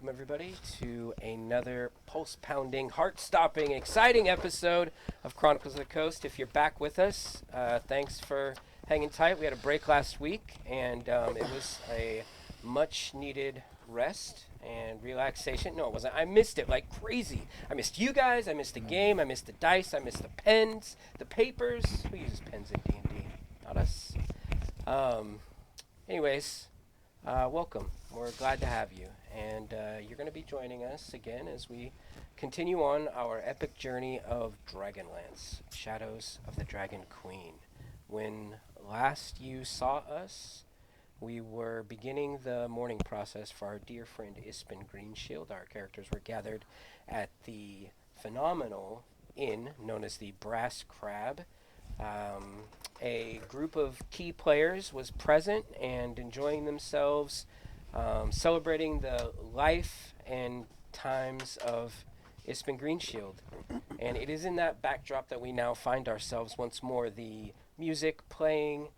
welcome everybody to another pulse-pounding, heart-stopping, exciting episode of Chronicles of the Coast. If you're back with us, thanks for hanging tight. We had a break last week, and it was a much-needed rest and relaxation. No, it wasn't. I missed it like crazy. I missed you guys. I missed the game. I missed the dice. I missed the pens, the papers. Who uses pens in D&D? Not us. Anyways, welcome. We're glad to have you. And you're going to be joining us again as we continue on our epic journey of Dragonlance, Shadows of the Dragon Queen. When last you saw us, we were beginning the mourning process for our dear friend Ispin Greenshield. Our characters were gathered at the phenomenal inn known as the Brass Crab. A group of key players was present and enjoying themselves, celebrating the life and times of Ispin Greenshield. And it is in that backdrop that we now find ourselves once more. The music playing,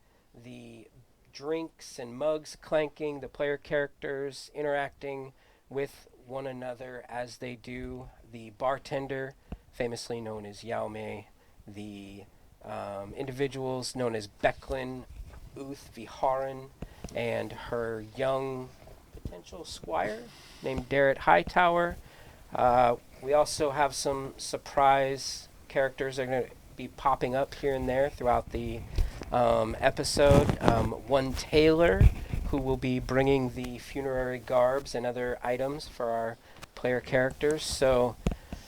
the drinks and mugs clanking, the player characters interacting with one another as they do. The bartender, famously known as Yao Mei, the individuals known as Becklin, Uth Viharan, and her young potential squire named Darrett Hightower. We also have some surprise characters that are going to be popping up here and there throughout the episode. One Taylor, who will be bringing the funerary garbs and other items for our player characters. So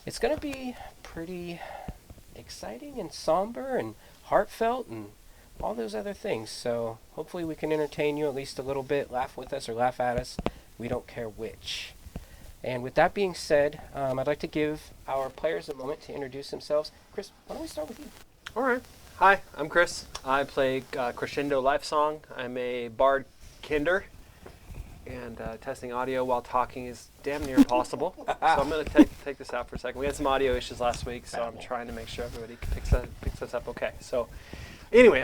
it's going to be pretty exciting and somber and heartfelt and all those other things. So hopefully we can entertain you at least a little bit, laugh with us or laugh at us. We don't care which. And with that being said, I'd like to give our players a moment to introduce themselves. Chris, why don't we start with you? All right. Hi, I'm Chris. I play Crescendo Life Song. I'm a bard Kender, and testing audio while talking is damn near impossible. So I'm going to take this out for a second. We had some audio issues last week, so I'm trying to make sure everybody picks this up okay. So anyway,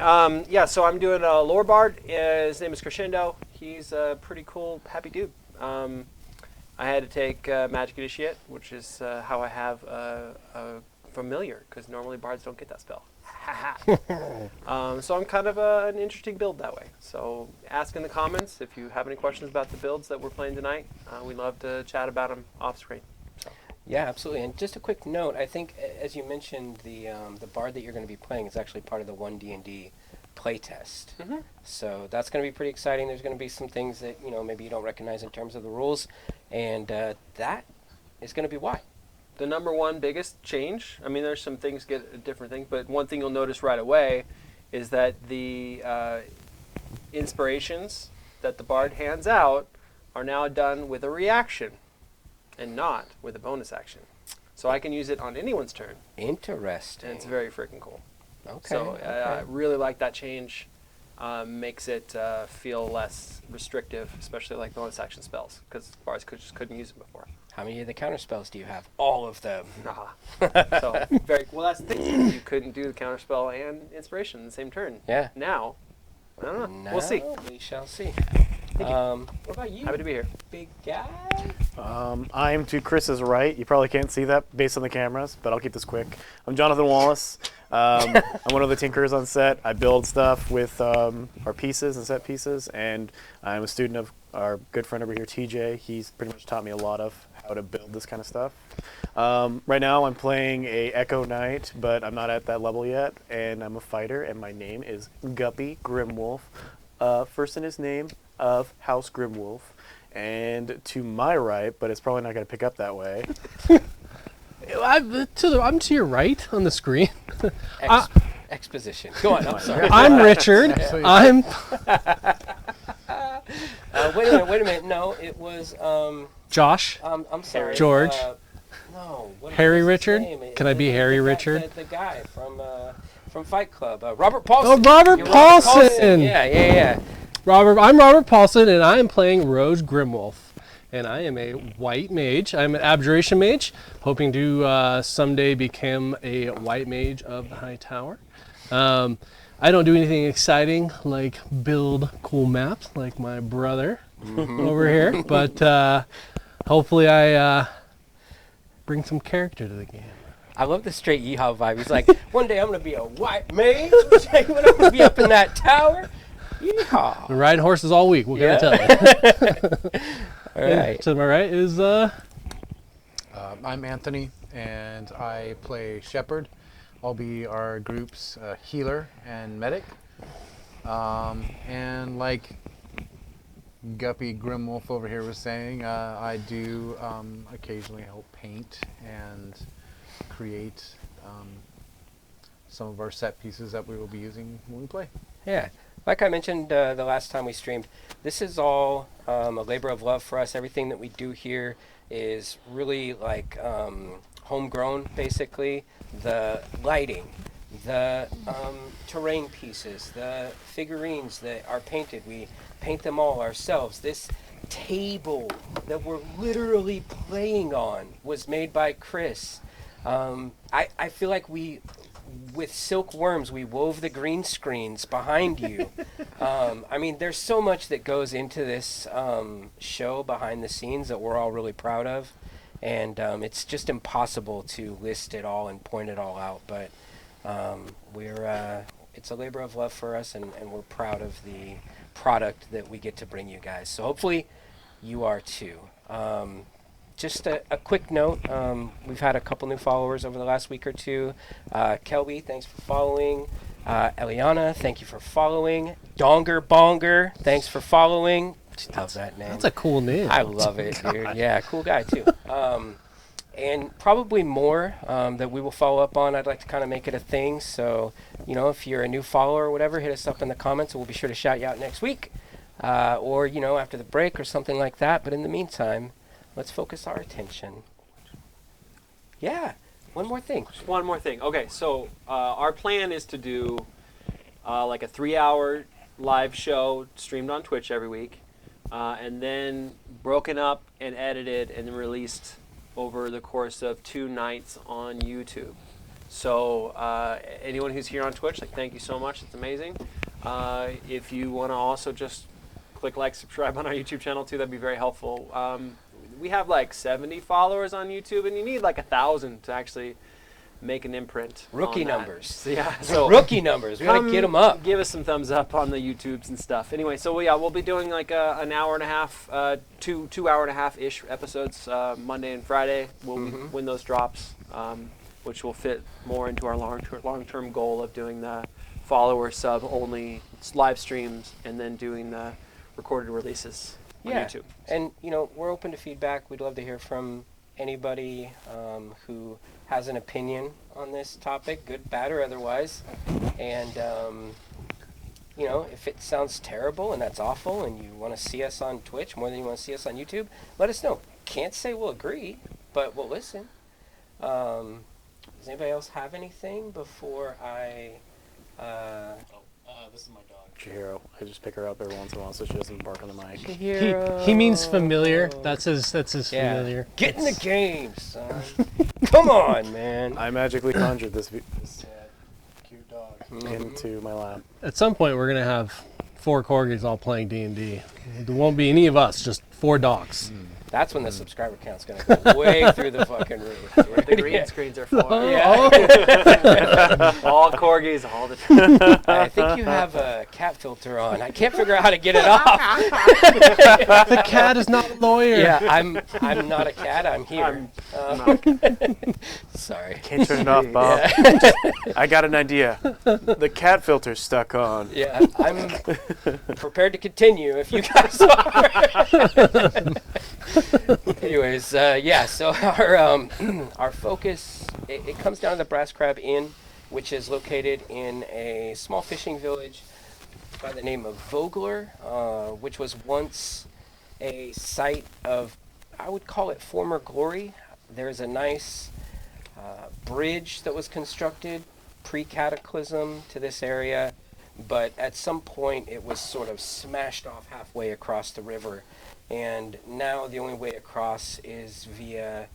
so I'm doing a lore bard. His name is Crescendo. He's a pretty cool, happy dude. I had to take Magic Initiate, which is how I have a familiar, because normally bards don't get that spell. So I'm kind of an interesting build that way. So ask in the comments if you have any questions about the builds that we're playing tonight. We'd love to chat about them off screen. So. Yeah, absolutely. And just a quick note, I think as you mentioned, the bard that you're going to be playing is actually part of the 1D&D playtest. Mm-hmm. So that's going to be pretty exciting. There's going to be some things that maybe you don't recognize in terms of the rules, and that is going to be why. The number one biggest change, I mean, there's some things get different things, but one thing you'll notice right away is that the inspirations that the bard hands out are now done with a reaction and not with a bonus action. So I can use it on anyone's turn. Interesting. And it's very freaking cool. Okay. So I really like that change. Makes it feel less restrictive, especially like bonus action spells, because bards just couldn't use them before. How many of the counter spells do you have? All of them. Nah. So very well. That's the thing. You couldn't do the counter spell and inspiration in the same turn. Yeah. Now, I don't know. We'll see. We shall see. What about you? Happy to be here. Big guy. I'm to Chris's right. You probably can't see that based on the cameras, but I'll keep this quick. I'm Jonathan Wallace. I'm one of the tinkers on set. I build stuff with our pieces and set pieces, and I'm a student of our good friend over here, TJ. He's pretty much taught me a lot of how to build this kind of stuff. Right now I'm playing a Echo Knight, but I'm not at that level yet, and I'm a fighter, and my name is Guppy Grimwolf, first in his name of House Grimwolf. And to my right, but it's probably not going to pick up that way. I'm to your right on the screen. Exposition. Go on. I'm sorry. I'm Richard. I'm. Wait a minute. No, it was. Josh. I'm sorry. George. No. Harry Richard. Can I be Harry Richard? The guy from Fight Club. Robert Paulson. Oh, Robert Paulson. Yeah. I'm Robert Paulson, and I am playing Rose Grimwolf. And I am a white mage. I'm an abjuration mage, hoping to someday become a white mage of the High Tower. I don't do anything exciting like build cool maps like my brother over here, but hopefully I bring some character to the game. I love the straight yeehaw vibe. He's like, one day I'm going to be a white mage. One day I'm going to be up in that tower. Yeehaw. Been riding horses all week. What can I tell you? All right. To my right is I'm Anthony, and I play Shepherd. I'll be our group's healer and medic. And like Guppy Grimwolf over here was saying, I do occasionally help paint and create some of our set pieces that we will be using when we play. Yeah. Like I mentioned the last time we streamed, this is all a labor of love for us. Everything that we do here is really like homegrown, basically. The lighting, the terrain pieces, the figurines that are painted, we paint them all ourselves. This table that we're literally playing on was made by Chris. I feel like with silkworms, we wove the green screens behind you. I mean, there's so much that goes into this show behind the scenes that we're all really proud of. And it's just impossible to list it all and point it all out. But it's a labor of love for us, and we're proud of the product that we get to bring you guys. So hopefully you are too. Just a quick note, we've had a couple new followers over the last week or two. Kelby, thanks for following. Eliana, thank you for following. Donger Bonger, thanks for following. Love that name. that's a cool name. I love it, dude. Yeah, cool guy too. And probably more that we will follow up on. I'd like to kind of make it a thing. So, if you're a new follower or whatever, hit us up in the comments and we'll be sure to shout you out next week. Or, after the break or something like that. But in the meantime, let's focus our attention. Yeah, one more thing. Just one more thing. Okay, so our plan is to do like a 3-hour live show streamed on Twitch every week, and then broken up and edited and then released over the course of 2 nights on YouTube. So anyone who's here on Twitch, thank you so much. It's amazing. If you want to also just click like, subscribe on our YouTube channel too, that'd be very helpful. We have like 70 followers on YouTube, and you need like 1,000 to actually make an imprint. Rookie on that. numbers. So, yeah, so Rookie numbers. We got to get them up. Give us some thumbs up on the YouTubes and stuff. Anyway, so yeah, we'll be doing like an hour and a half, 2 hour and a half ish episodes Monday and Friday. When those drops, which will fit more into our long-term goal of doing the follower sub only live streams and then doing the recorded releases on YouTube. And we're open to feedback. We'd love to hear from anybody who has an opinion on this topic, good, bad, or otherwise. And if it sounds terrible and that's awful, and you want to see us on Twitch more than you want to see us on YouTube, let us know. Can't say we'll agree, but we'll listen. Does anybody else have anything before I? This is my dog, Chihiro. I just pick her up every once in a while so she doesn't bark on the mic. He means familiar. That's his familiar. Get in the game, son. Come on, man. I magically conjured this cute dog into my lap. At some point, we're gonna have 4 corgis all playing D&D. There won't be any of us, just 4 dogs. That's when the subscriber count's going to go way through the fucking roof. The green screens are for. Yeah. All corgis all the time. I think you have a cat filter on. I can't figure out how to get it off. The cat is not a lawyer. Yeah, I'm not a cat. I'm here. Sorry. Can't turn it off, Bob. Yeah. I got an idea. The cat filter's stuck on. Yeah, I'm prepared to continue if you guys are. Anyways, so our focus, it comes down to the Brass Crab Inn, which is located in a small fishing village by the name of Vogler, which was once a site of, I would call it former glory. There's a nice bridge that was constructed pre-cataclysm to this area, but at some point it was sort of smashed off halfway across the river. And now the only way across is via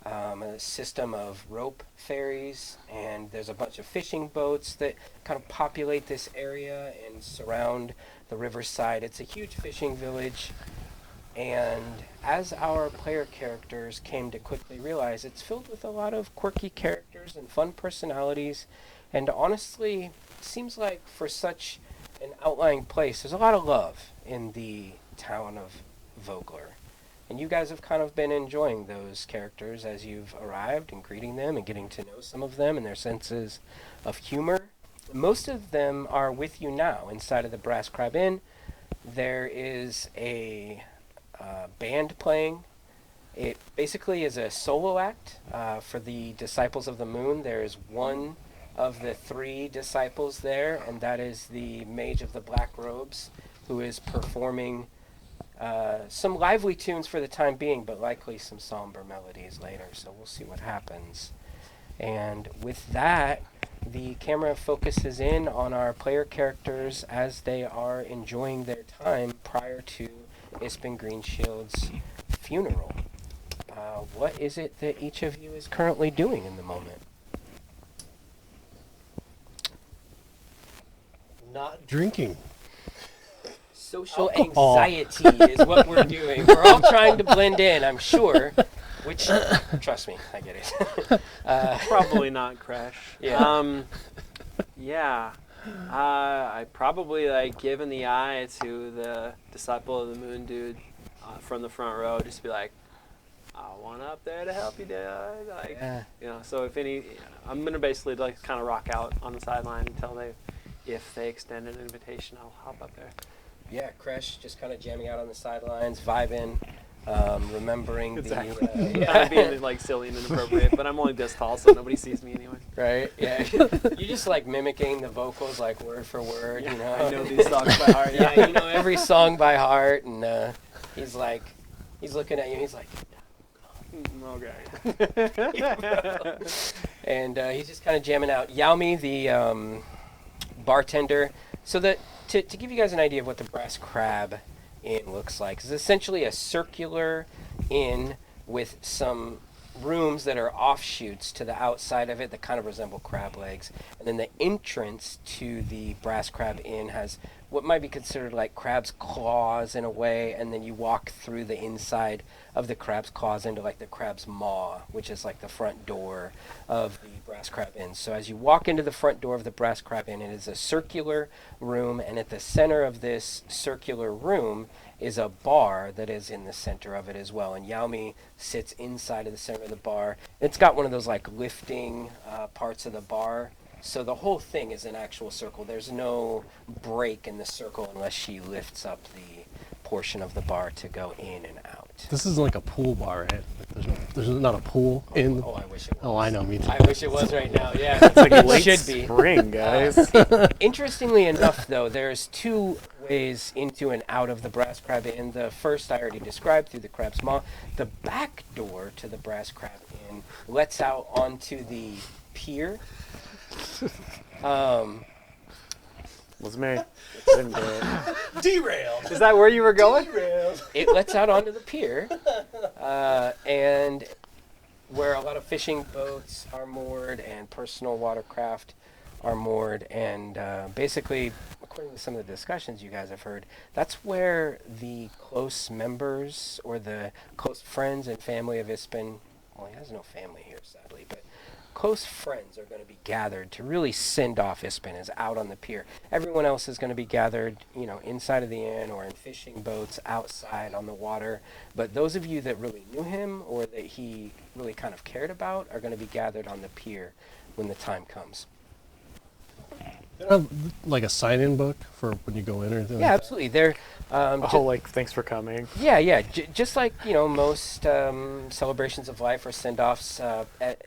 a system of rope ferries, and there's a bunch of fishing boats that kind of populate this area and surround the riverside. It's a huge fishing village. And as our player characters came to quickly realize, it's filled with a lot of quirky characters and fun personalities. And honestly, seems like for such an outlying place, there's a lot of love in the town of Vogler. And you guys have kind of been enjoying those characters as you've arrived and greeting them and getting to know some of them and their senses of humor. Most of them are with you now inside of the Brass Crab Inn. There is a band playing. It basically is a solo act for the Disciples of the Moon. There is one of the 3 disciples there, and that is the Mage of the Black Robes, who is performing some lively tunes for the time being, but likely some somber melodies later, so we'll see what happens. And with that, the camera focuses in on our player characters as they are enjoying their time prior to Ispin Greenshield's funeral. What is it that each of you is currently doing in the moment? Not drinking. Social Alcohol. anxiety is what we're doing. We're all trying to blend in, I'm sure. Which, trust me, I get it. Probably not, Crash. Yeah. Yeah. I probably like giving the eye to the Disciple of the Moon dude from the front row, just be like, I want up there to help you, dude. Like, Yeah. you know. So I'm gonna basically like kind of rock out on the sideline until if they extend an invitation, I'll hop up there. Yeah, Crash just kind of jamming out on the sidelines, vibing, remembering Exactly. the... Kind of being like silly and inappropriate, but I'm only this tall, so nobody sees me anyway. Right, yeah. You just like mimicking the vocals like word for word, Yeah, you know. I know these songs by heart. Yeah, you know every song by heart, and he's looking at you, he's like... Okay. And he's just kind of jamming out. Yaomi, the bartender. So to give you guys an idea of what the Brass Crab Inn looks like, it's essentially a circular inn with some rooms that are offshoots to the outside of it that kind of resemble crab legs. And then the entrance to the Brass Crab Inn has what might be considered like crab's claws in a way, and then you walk through the inside of the crab's claws into like the crab's maw, which is like the front door of the Brass Crab Inn. So as you walk into the front door of the Brass Crab Inn, it is a circular room, and at the center of this circular room is a bar that is in the center of it as well. And Yaomi sits inside of the center of the bar. It's got one of those like lifting parts of the bar. So the whole thing is an actual circle. There's no break in the circle unless she lifts up the portion of the bar to go in and out. This isn't like a pool bar, right? Like there's not a pool in. Oh, I wish it was. Oh, I know, me too. I wish it was right now, yeah. It's like It late should be. spring, guys. Interestingly enough, though, there's 2 ways into and out of the Brass Crab Inn. The first I already described through the Crab's Maw. The back door to the Brass Crab Inn lets out onto the pier. Was me. Didn't do it. Derailed. Is that where you were going? It lets out onto the pier, and where a lot of fishing boats are moored and personal watercraft are moored, and basically, according to some of the discussions you guys have heard, that's where the close members or the close friends and family of Ispin, well, he has no family here, sadly, but close friends are going to be gathered to really send off Ispin is out on the pier. Everyone else is going to be gathered, you know, inside of the inn or in fishing boats outside on the water. But those of you that really knew him or that he really kind of cared about are going to be gathered on the pier when the time comes. Like a sign-in book for when you go in or anything. Yeah, like absolutely. They're Like, thanks for coming. yeah. Just like, you know, most celebrations of life or send-offs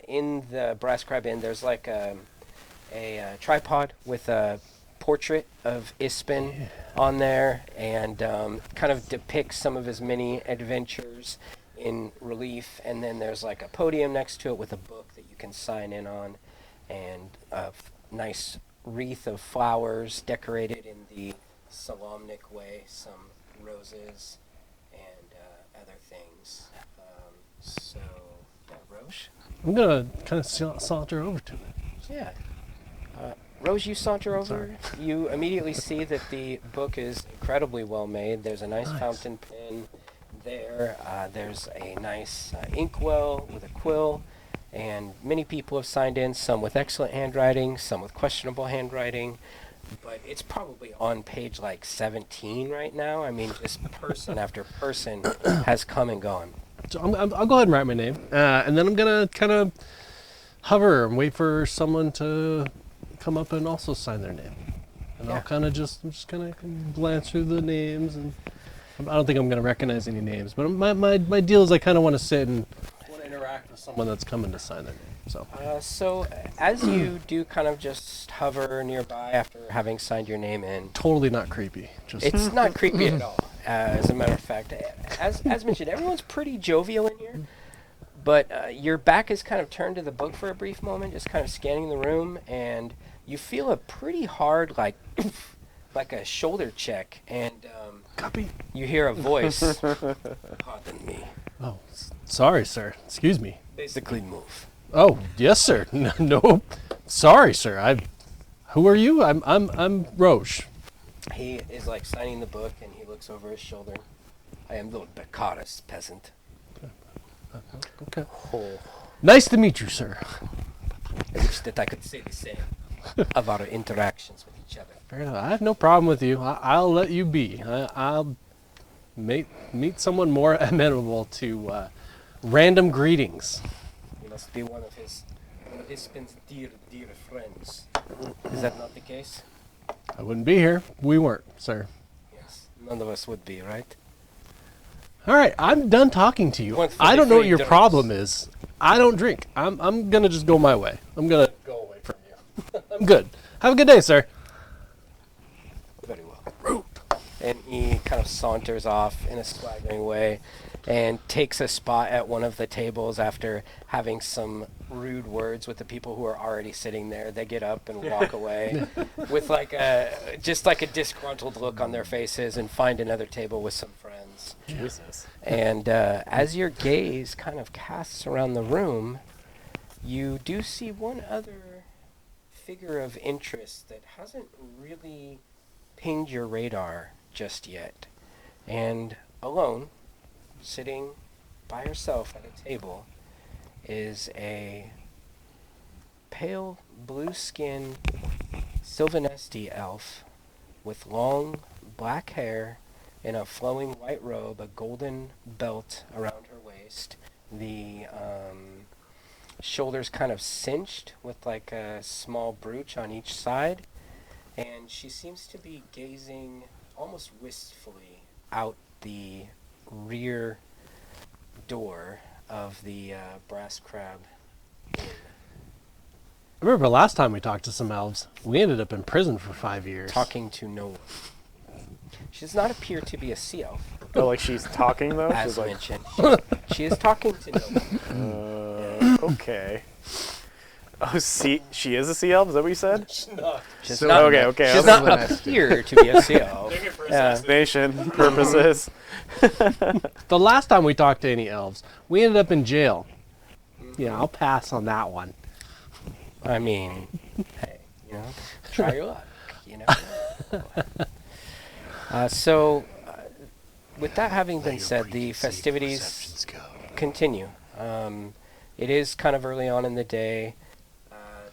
in the Brass Crab Inn, there's like a tripod with a portrait of Ispin on there, and kind of depicts some of his many adventures in relief. And then there's like a podium next to it with a book that you can sign in on, and a nice wreath of flowers decorated in the Salamnik way, some roses and other things. So, yeah, Roche? I'm gonna kind of saunter over to it. Yeah. Rose, you saunter over. Sorry. You immediately see that the book is incredibly well made. There's a nice Nice. fountain pen. there. There's a nice inkwell with a quill, and many people have signed in, some with excellent handwriting, some with questionable handwriting. But it's probably on page like 17 right now. I mean, just person after person has come and gone. So I'll go ahead and write my name, and then I'm gonna kind of hover and wait for someone to come up and also sign their name. And Yeah. I'm just gonna glance through the names, and I don't think I'm gonna recognize any names. But my deal is I kind of want to sit and want to interact with someone that's coming to sign their name. So So as you do kind of just hover nearby after having signed your name in, totally not creepy. Just it's not creepy at all. As a matter of fact, as mentioned, everyone's pretty jovial in here. But your back is kind of turned to the book for a brief moment, just kind of scanning the room, and you feel a pretty hard, like a shoulder check, and copy. you hear a voice. Pardon me. Oh, sorry, sir. Excuse me. Basically, move. Oh, yes, sir. No, sorry, sir. Who are you? I'm Roche. He is like signing the book, and he looks over his shoulder. I am Lord Beccaris, peasant. Okay. Oh, Nice to meet you, sir. I wish that I could say the same of our interactions with each other. Fair enough. I have no problem with you. I'll let you be. I'll meet someone more amenable to random greetings. You must be one of Ispin's dear friends. Is that not the case? I wouldn't be here. We weren't, sir. Yes. None of us would be, right? All right, I'm done talking to you. Went for I the don't know what free your drinks. problem is. I don't drink. I'm gonna just go my way. I'm gonna go away from you. I'm good. Have a good day, sir. Very well. And he kind of saunters off in a swaggering way and takes a spot at one of the tables after having some rude words with the people who are already sitting there. They get up and walk away with just like a disgruntled look on their faces and find another table with some friends. Jesus. And as your gaze kind of casts around the room, you do see one other figure of interest that hasn't really pinged your radar just yet. And alone, sitting by herself at a table, is a pale blue-skinned Sylvanesti elf with long black hair in a flowing white robe, a golden belt around her waist, the shoulders kind of cinched with like a small brooch on each side, and she seems to be gazing almost wistfully out the rear door of the Brass Crab Inn. I remember last time we talked to some elves, we ended up in prison for 5 years. Talking to no one. She does not appear to be a sea elf, Oh, like she's talking though? as She's like, mentioned. She is talking to no one. okay. Oh, she is a sea elf? Is that what you said? She does So- not, Okay, okay. She does I was not Sylvanesti. appear to be a sea elf. Assassination purposes. The last time we talked to any elves, we ended up in jail. Yeah, I'll pass on that one. I mean, hey, try your luck, with that having been said, the festivities continue. It is kind of early on in the day.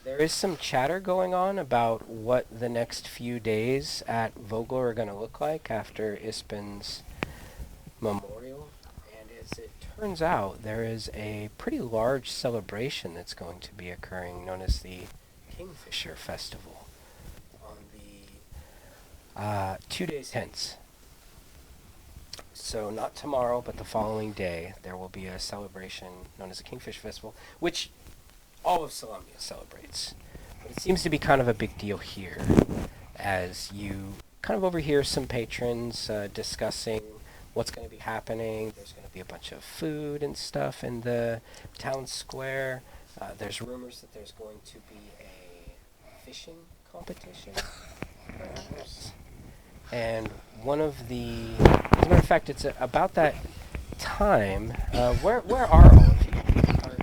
There is some chatter going on about what the next few days at Vogler are going to look like after Ispin's memorial. And as it turns out, there is a pretty large celebration that's going to be occurring, known as the Kingfisher Festival, on the 2 days hence. So not tomorrow, but the following day, there will be a celebration known as the Kingfish Festival, which all of Salamia celebrates. But it seems to be kind of a big deal here, as you kind of overhear some patrons discussing what's going to be happening. There's going to be a bunch of food and stuff in the town square. There's rumors that there's going to be a fishing competition, perhaps. And one of the, as a matter of fact, it's about that time. Where are all of you?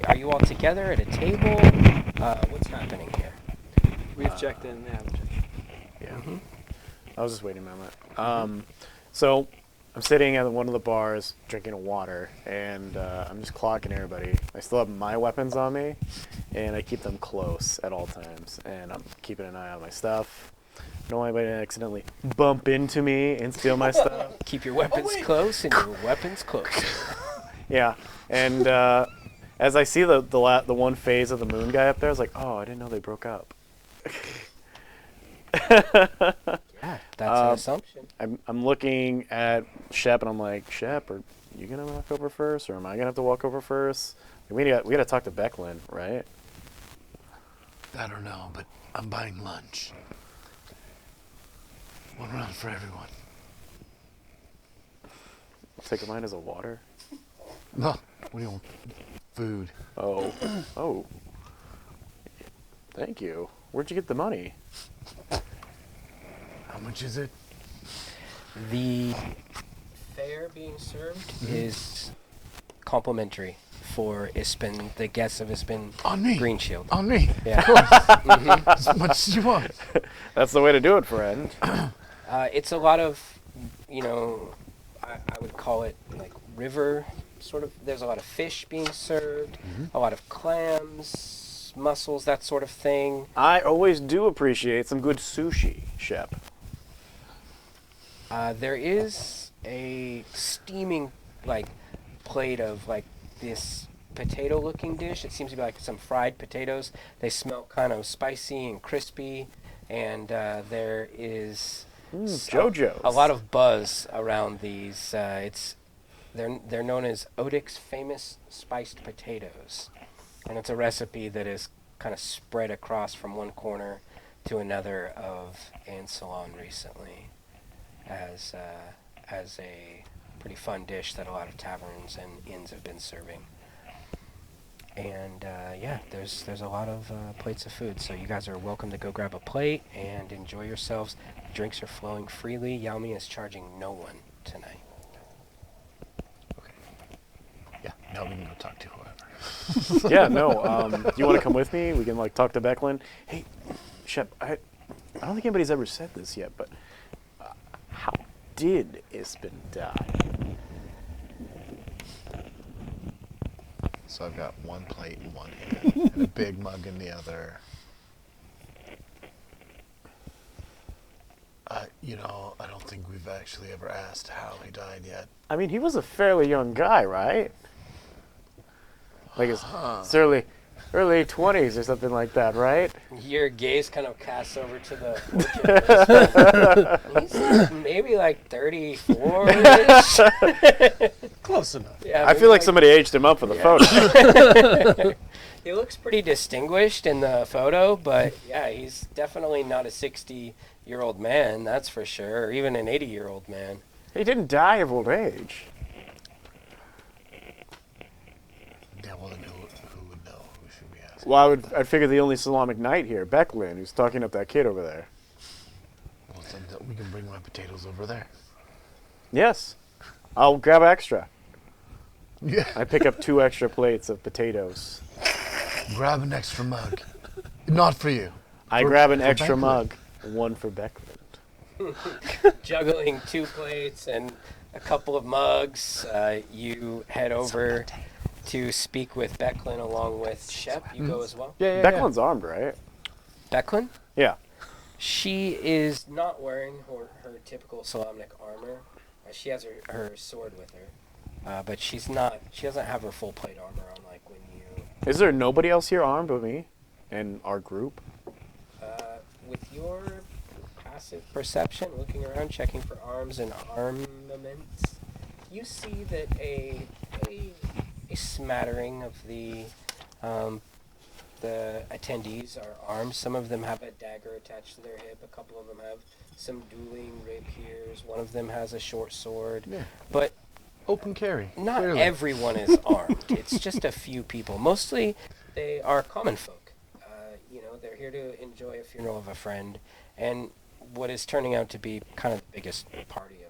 Are you all together at a table? What's happening here? We've checked in. Yeah, we've checked in. Yeah. I was just waiting a moment. So I'm sitting at one of the bars drinking water, and I'm just clocking everybody. I still have my weapons on me, and I keep them close at all times. And I'm keeping an eye on my stuff. Don't want anybody to accidentally bump into me and steal my stuff. Keep your weapons close and your weapons close. Yeah, and as I see the one phase of the moon guy up there, I was like, oh, I didn't know they broke up. Yeah, that's an assumption. I'm looking at Shep, and I'm like, Shep, are you gonna walk over first, or am I gonna have to walk over first? We gotta talk to Becklin, right? I don't know, but I'm buying lunch. One round for everyone. I'll take mine as a water. No, what do you want? Food. Oh. Thank you. Where'd you get the money? How much is it? The fare being served is complimentary for Ispin, the guests of Ispin On me. Green Shield. On me. Yeah. As much as you want. That's the way to do it, friend. It's a lot of, I would call it like river sort of. There's a lot of fish being served, a lot of clams, mussels, that sort of thing. I always do appreciate some good sushi, Shep. There is a steaming plate of this potato-looking dish. It seems to be like some fried potatoes. They smell kind of spicy and crispy, and there is JoJo's. a lot of buzz around these. They're known as Odik's famous spiced potatoes, and it's a recipe that is kind of spread across from one corner to another of Anne Salon recently as a pretty fun dish that a lot of taverns and inns have been serving. And there's a lot of plates of food, so you guys are welcome to go grab a plate and enjoy yourselves. Drinks are flowing freely. Yaomi is charging no one tonight. Okay. Yeah, now we can go talk to whoever. Yeah, no. Do you want to come with me? We can talk to Becklin. Hey, Shep, I don't think anybody's ever said this yet, but how did Ispin die? So I've got one plate in one hand and a big mug in the other. I don't think we've actually ever asked how he died yet. I mean, he was a fairly young guy, right? Like his early 20s or something like that, right? Your gaze kind of casts over to the He's maybe 34-ish. Close enough. Yeah, I feel like somebody aged him up for the photo. He looks pretty distinguished in the photo, but yeah, he's definitely not a 60-year-old man, that's for sure, or even an 80-year-old man. He didn't die of old age. Yeah, well, then who would know? Who should we ask? Well, I'd figure the only Salamic knight here, Becklin, who's talking up that kid over there. Well, then we can bring my potatoes over there. Yes. I'll grab extra. Yeah. I pick up 2 extra plates of potatoes. Grab an extra mug. Not for you. I grab an for extra Becklin. mug, 1 for Becklin. Juggling 2 plates and a couple of mugs, you head over to speak with Becklin along with Shep. You go as well? Yeah. Becklin's armed, right? Becklin? Yeah. She is not wearing her typical Solamnic armor. She has her sword with her. But she doesn't have her full plate armor on like when you... Is there nobody else here armed but me and our group? With your passive perception, looking around, checking for arms and armaments, you see that a smattering of the attendees are armed. Some of them have a dagger attached to their hip. A couple of them have some dueling rapiers. One of them has a short sword. Yeah. But Open carry. not clearly. everyone is armed. It's just a few people. Mostly they are common folk. They're here to enjoy a funeral of a friend, and what is turning out to be kind of the biggest party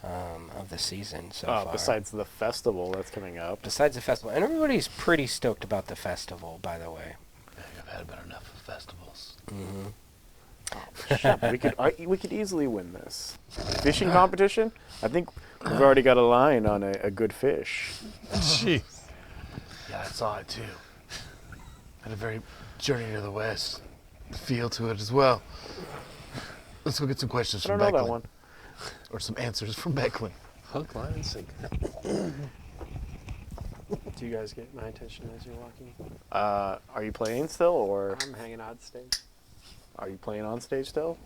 of the season so far. Besides the festival that's coming up. Besides the festival, and everybody's pretty stoked about the festival, by the way. I've had about enough of festivals. Mm-hmm. We could easily win this. Fishing competition? I think we've already got a line on a good fish. Jeez. Yeah, I saw it too. Had a very journey to the west feel to it as well. Let's go get some questions I from don't know that Becklin. one. Or some answers from Becklin. Hook, line, and sinker. Do you guys get my attention as you're walking? Are you playing still, or I'm hanging out stage. are you playing on stage still?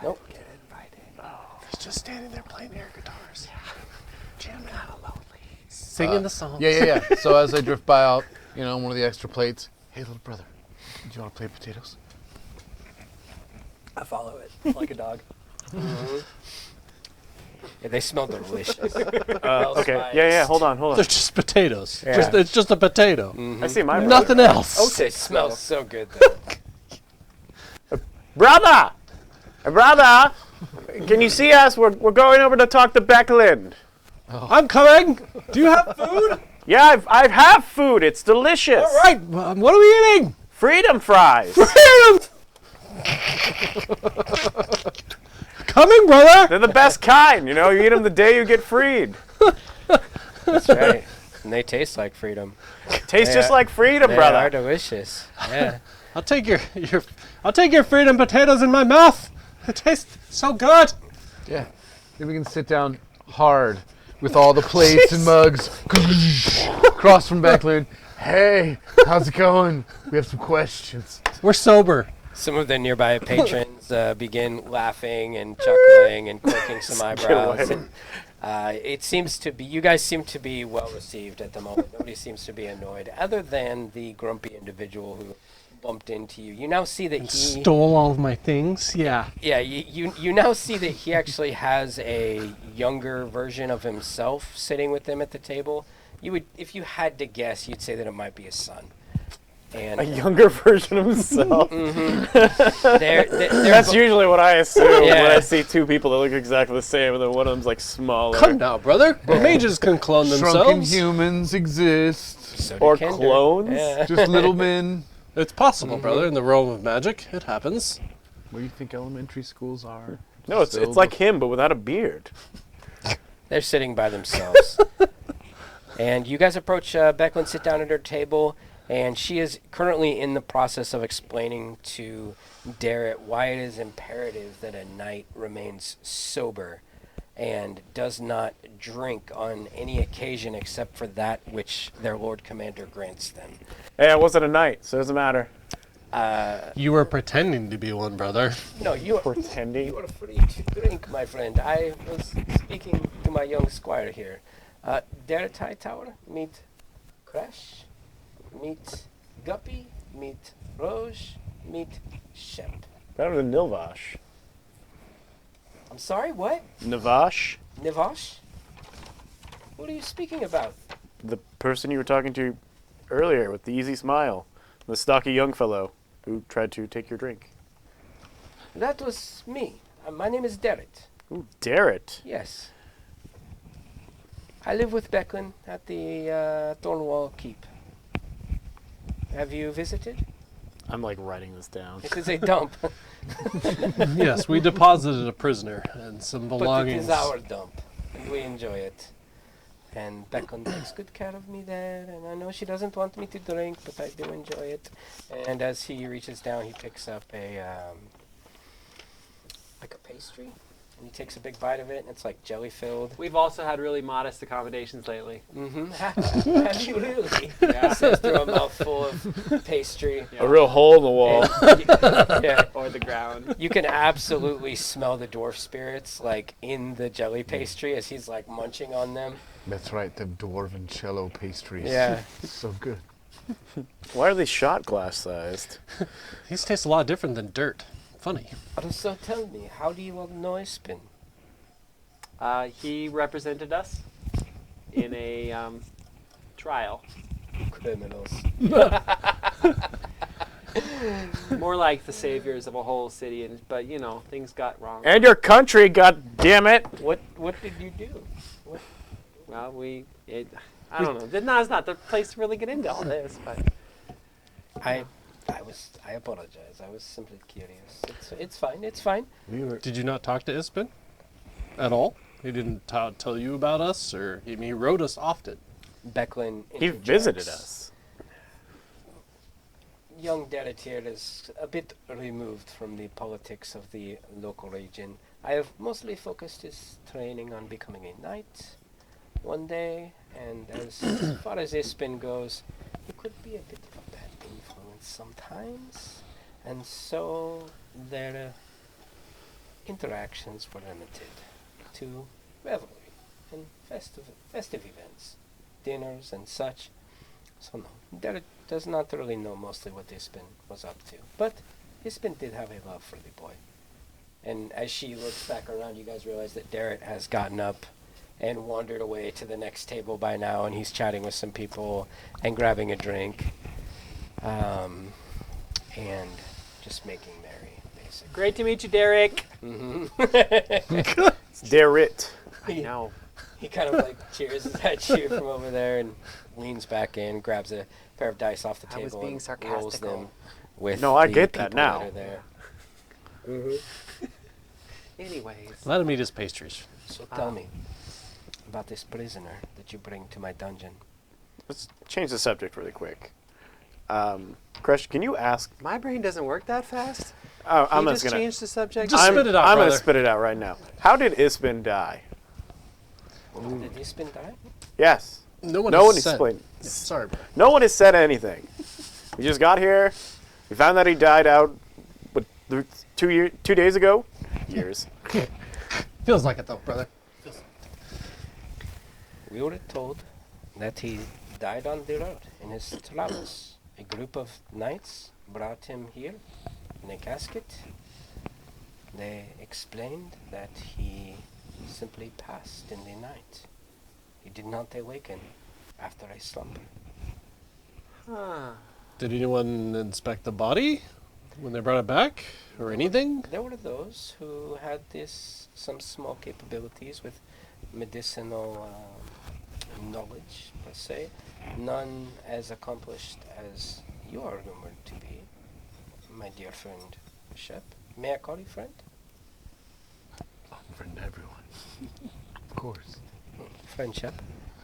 Nope. Get invited. He's just standing there playing air guitars. Jamming out lonely. Singing the song. Yeah. So as I drift by out, one of the extra plates. Hey, little brother, do you want to play potatoes? I follow it like a dog. Yeah, they smell delicious. Okay. Yeah. Hold on. They're just potatoes. Yeah. It's just a potato. I see my Nothing else. They smell so good though. Brother! Brother! Can you see us? We're going over to talk to Becklin. I'm coming. Do you have food? Yeah, I have food. It's delicious. All right. What are we eating? Freedom fries. Freedom. Coming, brother. They're the best kind. You eat them the day you get freed. That's right. And they taste like freedom. Tastes just like freedom, They brother. are delicious. Yeah. I'll take your freedom potatoes in my mouth. It tastes so good. Yeah. Then we can sit down hard with all the plates and mugs across from Becklin. Hey, how's it going? We have some questions. We're sober. Some of the nearby patrons begin laughing and chuckling and quirking some eyebrows. And, it seems to be, you guys seem to be well received at the moment. Nobody seems to be annoyed, other than the grumpy individual who bumped into you. You now see that he Stole all of my things. Yeah. Yeah, you now see that he actually has a younger version of himself sitting with them at the table. You would, if you had to guess, you'd say that it might be his son. And A younger version of himself. they're That's usually what I assume Yeah. when I see two people that look exactly the same, and then one of them's like smaller. Come now, brother. Mages can clone Shrunken themselves. humans exist. so did Or Kender. clones. Yeah. Just little men. It's possible, brother. In the realm of magic, it happens. What do you think elementary schools are? No, it's like him, but without a beard. They're sitting by themselves. And you guys approach Becklin, sit down at her table, and she is currently in the process of explaining to Darrett why it is imperative that a knight remains sober and does not drink on any occasion except for that which their Lord Commander grants them. Hey, I wasn't a knight, so it doesn't matter. You were pretending to be one, brother. No, you are Pretending. free to drink, my friend. I was speaking to my young squire here. Darrett Hightower, meet Crash, meet Guppy, meet Rose, meet Shep. Better than Nilvash. I'm sorry, what? Navash? Nivash? What are you speaking about? The person you were talking to earlier with the easy smile. The stocky young fellow who tried to take your drink. That was me. My name is Darrett. Ooh, Darrett. Yes. I live with Becklin at the Thornwall Keep. Have you visited? I'm like writing this down. It is a dump, Yes, we deposited a prisoner and some but it belongings. is our dump, and we enjoy it. And Becklin takes good care of me there, and I know she doesn't want me to drink, but I do enjoy it. And as he reaches down, he picks up a like a pastry, and he takes a big bite of it, and it's like jelly filled. We've also had really modest accommodations lately. Mm-hmm. Have you really? Yeah. Says through a mouthful of pastry. A real hole in the wall. And yeah. Or the ground. You can absolutely smell the dwarf spirits like in the jelly pastry as he's like munching on them. That's right, the dwarven cello pastries. Yeah. So good. Why are they shot glass sized? These taste a lot different than dirt. Funny. So tell me, how do you all know Espin? He represented us in a trial. Criminals. More like the saviors of a whole city, but things got wrong. And your country, god damn it! What did you do? Well, I don't know. Now's not the place to really get into all this, but I apologize. I was simply curious. It's fine. It's fine. Did you not talk to Ispin at all? He didn't tell you about us, or he wrote us often. Becklin He visited interjects. us. Young Derek here is a bit removed from the politics of the local region. I have mostly focused his training on becoming a knight one day, and as far as Ispin goes, he could be a bit of a bad influence sometimes, and so their interactions were limited to revelry and festive events, dinners and such. So no, Derek does not really know mostly what Ispin was up to, but Ispin did have a love for the boy. And as she looks back around, you guys realize that Derek has gotten up and wandered away to the next table by now, and he's chatting with some people and grabbing a drink, and just making merry, basically. Great to meet you, Derek. It's Derrit. I know. He kind of like cheers at you from over there and leans back in, grabs a pair of dice off the I was table being and rolls sarcastical. them with No, I the get that people now. are there. Anyways. Let him eat his pastries. So tell me about this prisoner that you bring to my dungeon. Let's change the subject really quick. Crush, can you ask? My brain doesn't work that fast. Oh, Can I'm you just just gonna. change the subject? Just spit it out, I'm brother. gonna spit it out right now. How did Ispin die? Did Ispin die? Yes. No one No one has said. explained. Yeah, sorry, bro. No one has said anything. We just got here. We found that he died out. What, 2 days ago? Years. Feels like it though, brother. We were told that he died on the road in his travels. A group of knights brought him here in a casket. They explained that he simply passed in the night. He did not awaken after a slumber. Huh. Did anyone inspect the body when they brought it back, or anything? There were those who had some small capabilities with medicinal knowledge, per se. None as accomplished as you are rumored to be, my dear friend Shep. May I call you friend? Friend to everyone. Of course. Friend Shep.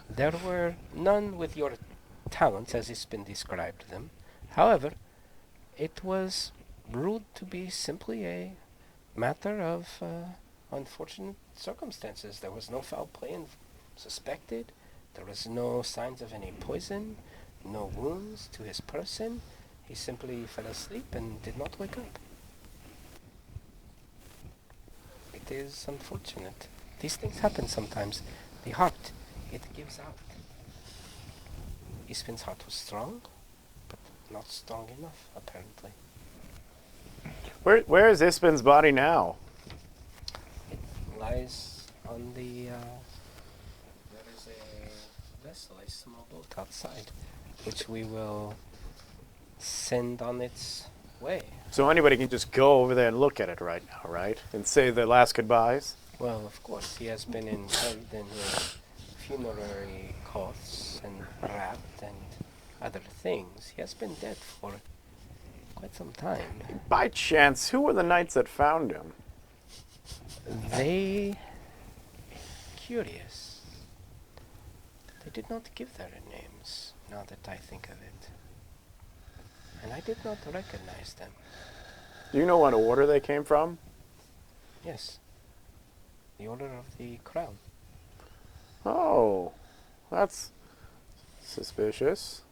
There were none with your talents as it's been described them. However, it was ruled to be simply a matter of unfortunate circumstances. There was no foul play suspected. There was no signs of any poison, no wounds to his person. He simply fell asleep and did not wake up. It is unfortunate. These things happen sometimes. The heart, it gives out. Ispin's heart was strong, but not strong enough, apparently. Where is Ispin's body now? It lies on the, there is a vessel, a small boat outside, which we will send on its way. So anybody can just go over there and look at it right now, right? And say their last goodbyes? Well, of course, he has been involved in funerary costs and wrapped and other things. He has been dead for quite some time. By chance, who were the knights that found him? They... curious. They did not give their names, now that I think of it. And I did not recognize them. Do you know what order they came from? Yes. The Order of the Crown. Oh, that's suspicious.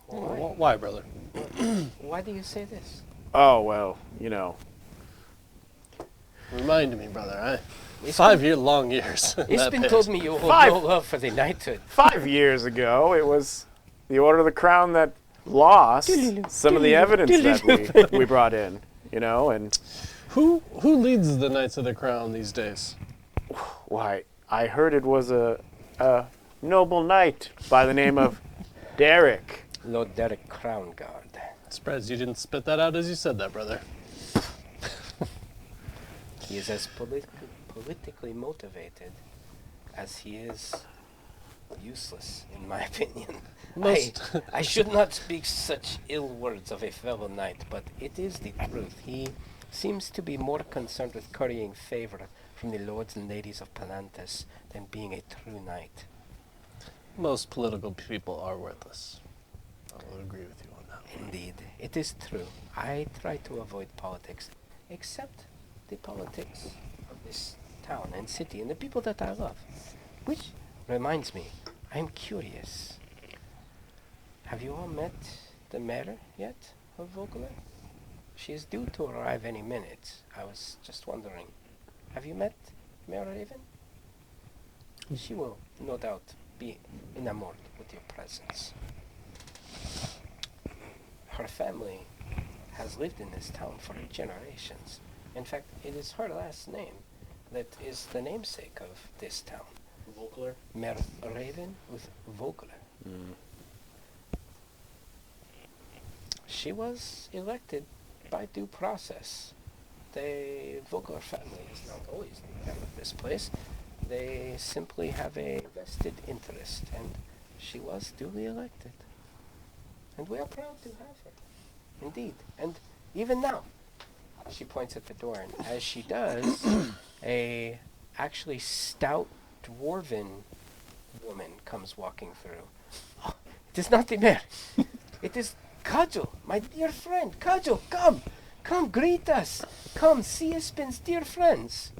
Why? Why, brother? Why do you say this? Oh, well, you know. Remind me, brother. It's 5 long years. in that Ispin pit. told me you hold Five. no love for the knighthood. 5 years ago, it was the Order of the Crown that lost some of the evidence that we brought in, you know, and Who leads the Knights of the Crown these days? why, I heard it was a noble knight by the name of Derek. Lord Derek Crown Guard. Surprised you didn't spit that out as you said that, brother. He is as politically motivated as he is useless, in my opinion. Most- I should not speak such ill words of a fellow knight, but it is the truth. He seems to be more concerned with currying favor from the lords and ladies of Palantis than being a true knight. Most political people are worthless. I will agree with you on that. Indeed, it is true. I try to avoid politics, except the politics of this town and city and the people that I love. Which reminds me, I'm curious. Have you all met the mayor yet of Vogler? She is due to arrive any minute. I was just wondering, have you met Mayor Raven? She will, no doubt, be enamored with your presence. Her family has lived in this town for generations. In fact, it is her last name that is the namesake of this town. Vogler. Mayor Raven with Vogler. She was elected by due process. The Vogler family is not always the head of this place. They simply have a vested interest, and she was duly elected. And we are proud to have her. Indeed. And even now, she points at the door, and as she does, a actually stout dwarven woman comes walking through. Oh, it is not the mayor. It is Cudgel, my dear friend. Cudgel, come. Come, greet us. Come, see Ispin's dear friends.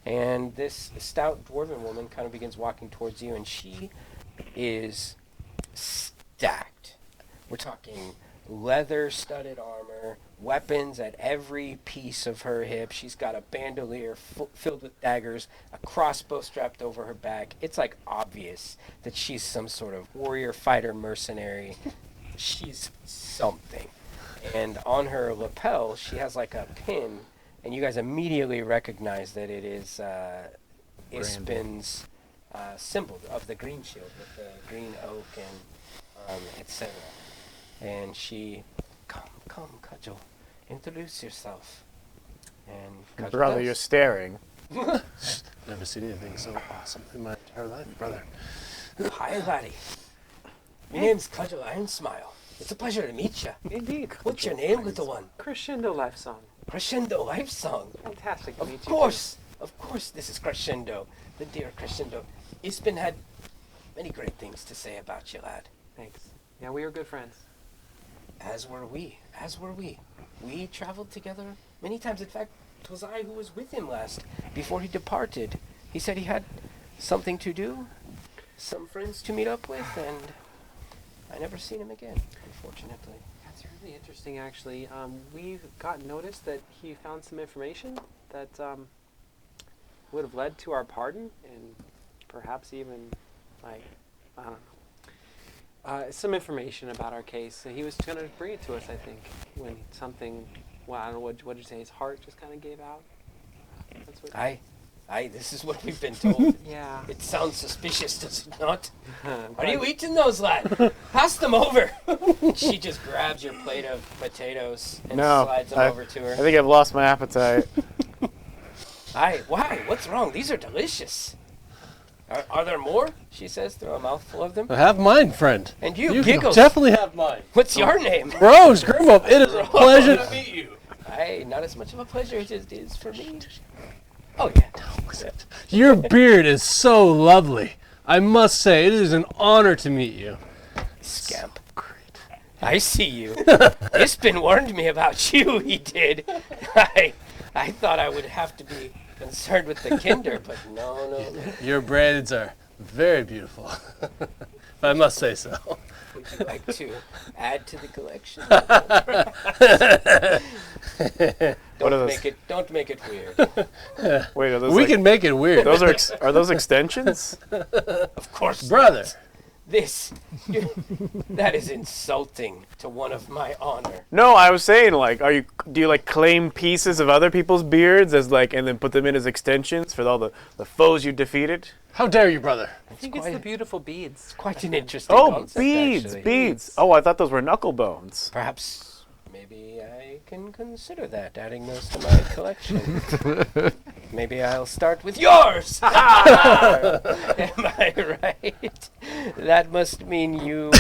And this stout dwarven woman kind of begins walking towards you, and she is stacked. We're talking leather-studded armor, weapons at every piece of her hip. She's got a bandolier filled with daggers, a crossbow strapped over her back. It's like obvious that she's some sort of warrior, fighter, mercenary. She's something. And on her lapel, she has like a pin, and you guys immediately recognize that it is Ispin's symbol of the green shield with the green oak and etc. And she, come, Cudgel, introduce yourself. And Cudgel Brother, does. you're staring. Never seen anything so awesome in my entire life, brother. Hi, laddie. My name's Cudgel Ironsmile. It's a pleasure to meet you. Indeed. What's your name, little one? Crescendo Life Song. Crescendo Life Song. Fantastic to meet Of you. course, this is Crescendo, the dear Crescendo. Ispin had many great things to say about you, lad. Thanks. Yeah, we are good friends. As were we. We traveled together many times. In fact, it was I who was with him last, before he departed. He said he had something to do, some friends to meet up with, and I never seen him again, unfortunately. That's really interesting, actually. We got notice that he found some information that would have led to our pardon, and perhaps even, like, I don't know, some information about our case. So he was going to bring it to us, I think, when something, well, I don't know, what did you say, his heart just kind of gave out? That's what. Aye, this is what we've been told. Yeah. It sounds suspicious, does it not? Are you eating those, lad? Pass them over. She just grabs your plate of potatoes and No, slides them I over to her. I think I've lost my appetite. Aye, why? What's wrong? These are delicious. Are there more? She says through a mouthful of them. Have mine, friend. And you, can Giggles. definitely have mine. What's your name? Rose Grimwolf, it is a pleasure to meet you. Aye, not as much of a pleasure as it is for me. Oh, yeah. Your beard is so lovely. I must say, it is an honor to meet you. Scamp. Great. I see you. Ispin warned me about you, he did. I thought I would have to be concerned with the Kender, but no. Your braids are very beautiful. I must say so. Would you like to add to the collection? What are those? Don't make it weird. Wait, are those We like, can make it weird. those are those extensions? Of course, Brother. That is insulting to one of my honor. No, I was saying like, do you like claim pieces of other people's beards as like, and then put them in as extensions for all the foes you defeated? How dare you, brother? I think it's the beautiful beads. Quite an interesting Oh, concept, beads, actually. beads. Oh, I thought those were knuckle bones. Perhaps, maybe I can consider that, adding those to my collection. Maybe I'll start with yours! Am I right? That must mean you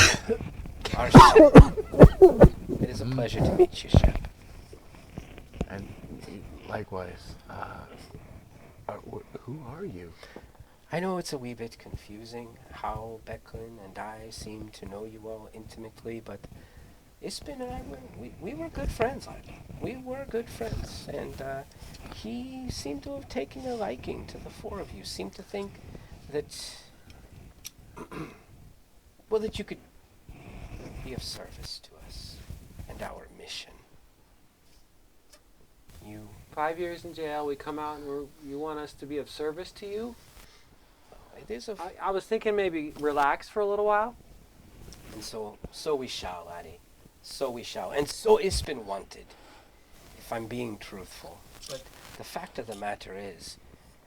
are Shep. It is a pleasure to meet you, Shep. And likewise. Who are you? I know it's a wee bit confusing how Becklin and I seem to know you all intimately, but Ispin and I we were good friends. We were good friends, and he seemed to have taken a liking to the four of you. Seemed to think that, well, that you could be of service to us and our mission. You 5 years in jail, we come out and you want us to be of service to you? it is of, I was thinking maybe relax for a little while. and so we shall, laddie. So we shall, and so Ispin wanted, if I'm being truthful. But the fact of the matter is,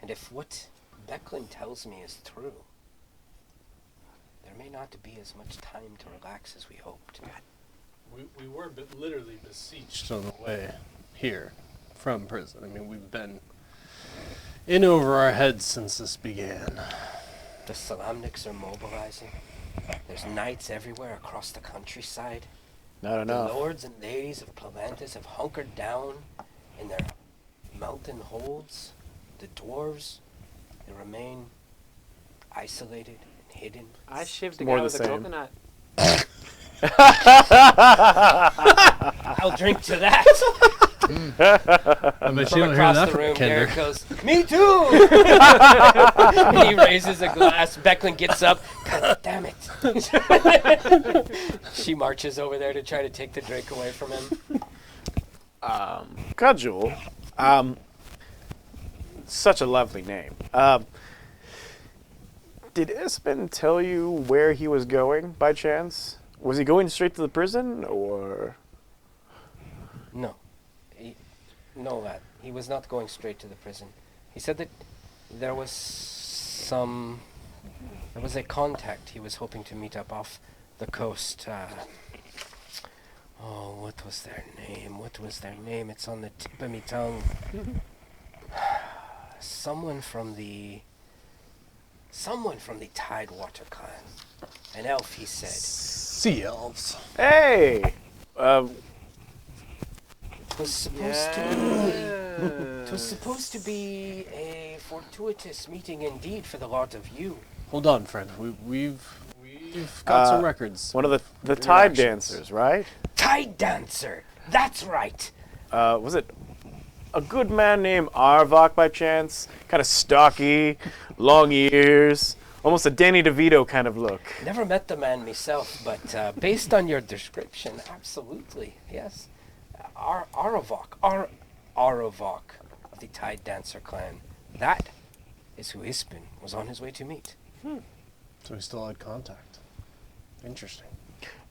and if what Becklin tells me is true, there may not be as much time to relax as we hoped. We were literally besieged on the way here from prison. I mean, we've been in over our heads since this began. The Salamniks are mobilizing. There's knights everywhere across the countryside. Not The enough. lords and ladies of Plavantis have hunkered down in their mountain holds. The dwarves, they remain isolated and hidden. I shivved a more guy the with a same. coconut. I'll drink to that. I bet From you don't hear across that the from room, Kender. Derek goes, "Me too!" He raises a glass. Becklin gets up. God damn it. She marches over there to try to take the drink away from him. Cudgel. Such a lovely name. Did Ispin tell you where he was going by chance? Was he going straight to the prison, or? No. No, lad. He was not going straight to the prison. He said that there was a contact he was hoping to meet up off the coast. What was their name? It's on the tip of me tongue. Someone from the Tidewater clan. An elf, he said. Sea elves. Hey! It was supposed to be a fortuitous meeting indeed for the lot of you. Hold on, friend. We've got some records. One of the Tide Interactions. Dancers, right? Tide Dancer! That's right! Was it a good man named Arvok by chance? Kind of stocky, long ears, almost a Danny DeVito kind of look. Never met the man myself, but based on your description, absolutely, yes. Aravok of the Tide Dancer clan. That is who Ispin was on his way to meet. So we still had contact. Interesting.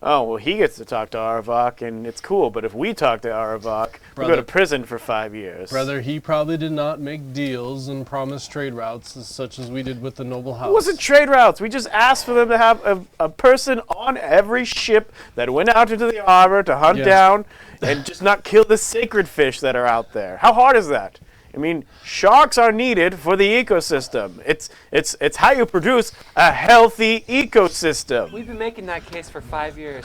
Oh, well, he gets to talk to Arvok, and it's cool, but if we talk to Arvok, we go Brother. to prison for 5 years. Brother, he probably did not make deals and promise trade routes such as we did with the noble house. It wasn't trade routes. We just asked for them to have a person on every ship that went out into the harbor to hunt Yes. down and just not kill the sacred fish that are out there. How hard is that? I mean, sharks are needed for the ecosystem. It's how you produce a healthy ecosystem. We've been making that case for 5 years.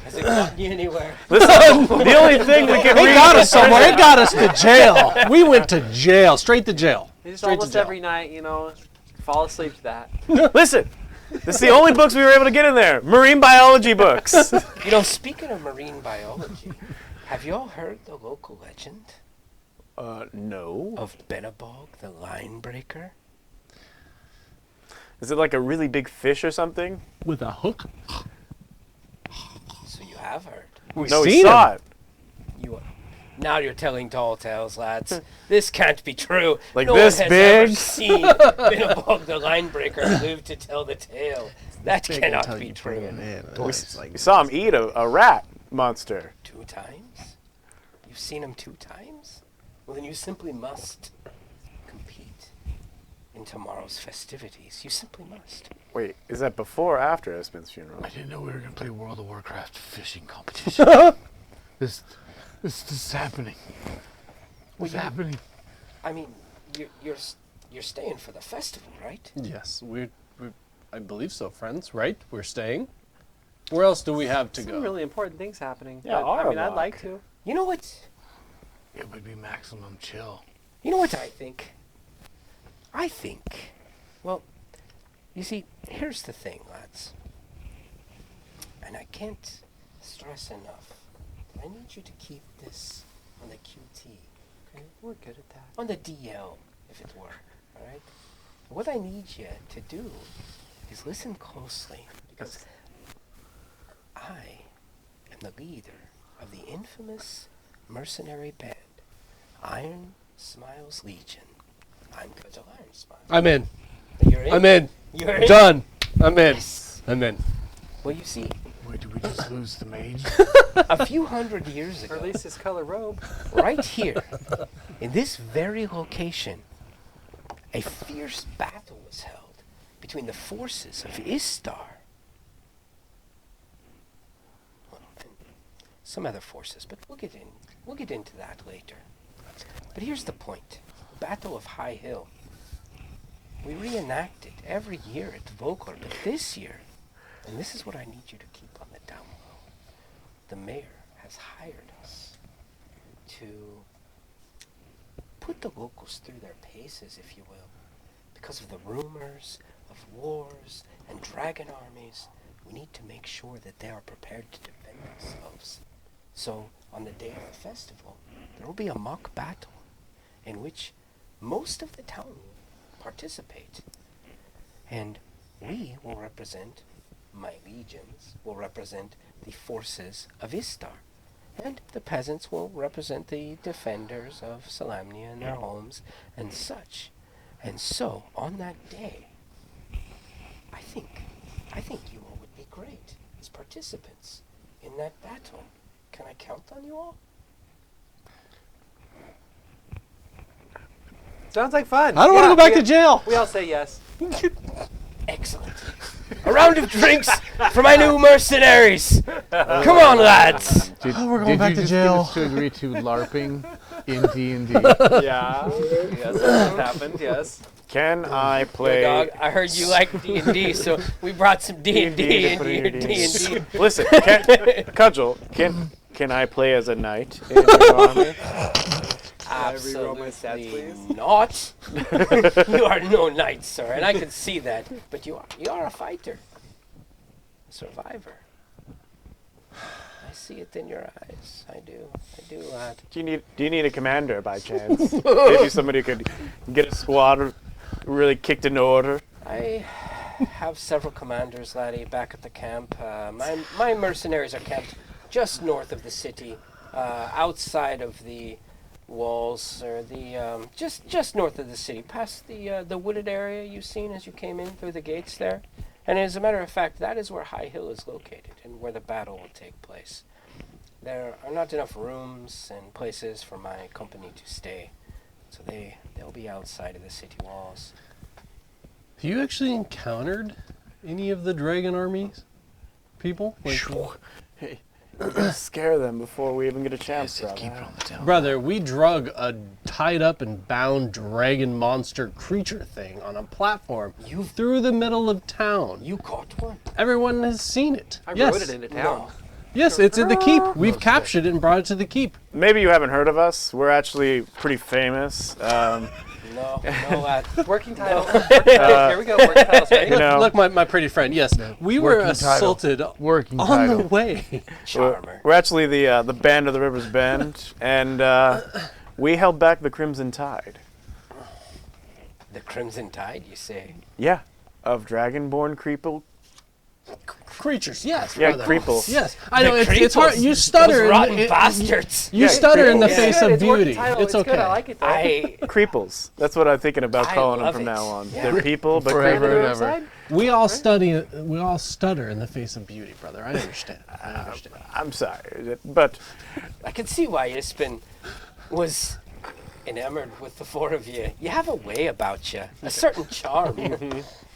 Has it gotten you anywhere? Listen, the only thing we can It read got us somewhere. It got us to jail. We went to jail. Straight to jail. Just Straight to almost jail. every night, fall asleep to that. Listen, this is the only books we were able to get in there. Marine biology books. Speaking of marine biology, have you all heard the local legend No. of Benabog the line breaker? Is it like a really big fish or something? With a hook. So you have heard. No, we seen saw him. it. Now you're telling tall tales, lads. This can't be true. Like no this one has big? ever seen Benabog the line breaker live to tell the tale. That cannot be true. We saw him eat a rat monster. 2 times? You've seen him 2 times? Well, then you simply must compete in tomorrow's festivities. You simply must. Wait, is that before or after Espin's funeral? I didn't know we were going to play World of Warcraft fishing competition. This This is happening. What's Well, happening? I mean, you're staying for the festival, right? Yes, I believe so, friends. Right? We're staying. Where else do we have to Some go? really important things happening. Yeah, I mean, I'd Arlock. like to. You know what? It would be maximum chill. You know what I think? Well, you see, here's the thing, lads. And I can't stress enough. I need you to keep this on the QT, okay? We're good at that. On the DL, if it were, all right? What I need you to do is listen closely, because I am the leader of the infamous mercenary band, Iron Smiles Legion. I'm Cudgel Iron Smiles. I'm in. You're in? I'm in. You're in? Done. I'm in. Yes. I'm in. Well, you see, Wait, did we just lose the mage? a few hundred years Or ago, at least his color robe. right here, in this very location, a fierce battle was held between the forces of Istar and some other forces, but we'll get into that later. But here's the point: the Battle of High Hill. We reenact it every year at Vogler, but this year, and this is what I need you to keep on the down low. The mayor has hired us to put the locals through their paces, if you will. Because of the rumors of wars and dragon armies, we need to make sure that they are prepared to defend themselves. So, on the day of the festival, there will be a mock battle in which most of the town will participate. And we will represent, my legions will represent the forces of Istar. And the peasants will represent the defenders of Salamnia and their homes and such. And so, on that day, I think you all would be great as participants in that battle. Can I count on you all? Sounds like fun. I don't want to go back to jail. We all say yes. Excellent. A round of drinks for my new mercenaries. Come on, lads. Did, we're going did back you to just jail. get us to agree to LARPing in D&D? Yeah. Yes, that happened. Yes. Can I Yo, play? dog, I heard you like D&D, so we brought some D&D into your D&D. Listen, Cudgel, can I play as a knight in your army? I reroll my stats, Absolutely please? not. You are no knight, sir, and I can see that. But you are a fighter, a survivor. I see it in your eyes. I do, lad. Do you need a commander by chance? Maybe somebody who could get a squad really kicked into order. I have several commanders, laddie, back at the camp. My mercenaries are camped just north of the city, outside of the walls, or the just north of the city, past the wooded area you've seen as you came in through the gates there. And as a matter of fact, that is where High Hill is located and where the battle will take place. There are not enough rooms and places for my company to stay, so they'll be outside of the city walls. Have you actually encountered any of the dragon armies people? Like, Hey, we're gonna scare them before we even get a chance. Yes, keep it on the down. brother, we drug a tied up and bound dragon monster creature thing on a platform through the middle of town. You caught one? Everyone has seen it. I yes. rode it into town. No. Yes, it's at the keep. We've captured it and brought it to the keep. Maybe you haven't heard of us. We're actually pretty famous. No, lad. Working title. Here we go. Working titles. Ready? You know, Look, my pretty friend. Yes, we were Working title. assaulted Working on the title. way. Charmer. we're actually the band of the River's Bend, and we held back the Crimson Tide. The Crimson Tide, you say? Yeah, of Dragonborn Creatures, yes. Yeah, brother. creeples. Yes, I know. The It's hard. creeples. You stutter. Those in rotten the- bastards. You Yeah, stutter in the creeples. face It's good. of It's working beauty. title. It's Good. I okay. like it though. Creeples. That's what I'm thinking about I calling them love from it. now on. Yeah. They're people, but Forever creepers. and ever. Side? We all study. We all stutter in the face of beauty, brother. I understand. I understand. I'm sorry, but I can see why Ispin was enamored with the four of you. You have a way about you, a certain charm.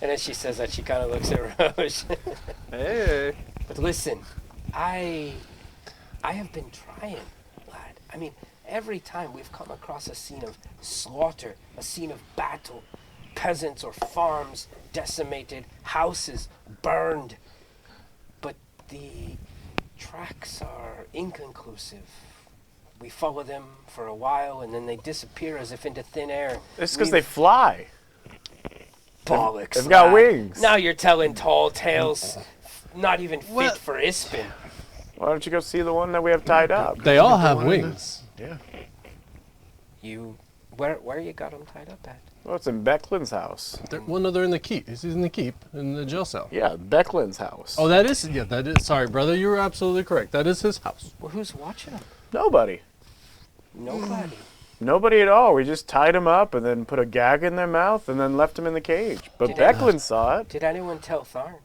And as she says that, she kind of looks at Rose. Hey. But listen, I have been trying, lad. I mean, every time we've come across a scene of slaughter, a scene of battle, peasants or farms decimated, houses burned. But the tracks are inconclusive. We follow them for a while and then they disappear as if into thin air. It's because they fly. Bollocks. They've got lad. wings. Now you're telling tall tales, not even fit What? for Ispin. Why don't you go see the one that we have tied up? They all have One in the- wings. Yeah. Where you got them tied up at? Well, it's in Becklin's house. Well, no, they're in the keep. He's in the keep, in the jail cell. Yeah, Becklin's house. Oh, that is. Sorry, brother, you were absolutely correct. That is his house. Well, who's watching them? Nobody. Nobody. Nobody at all. We just tied them up and then put a gag in their mouth and then left them in the cage. But Did Becklin saw it. Did anyone tell Tharn?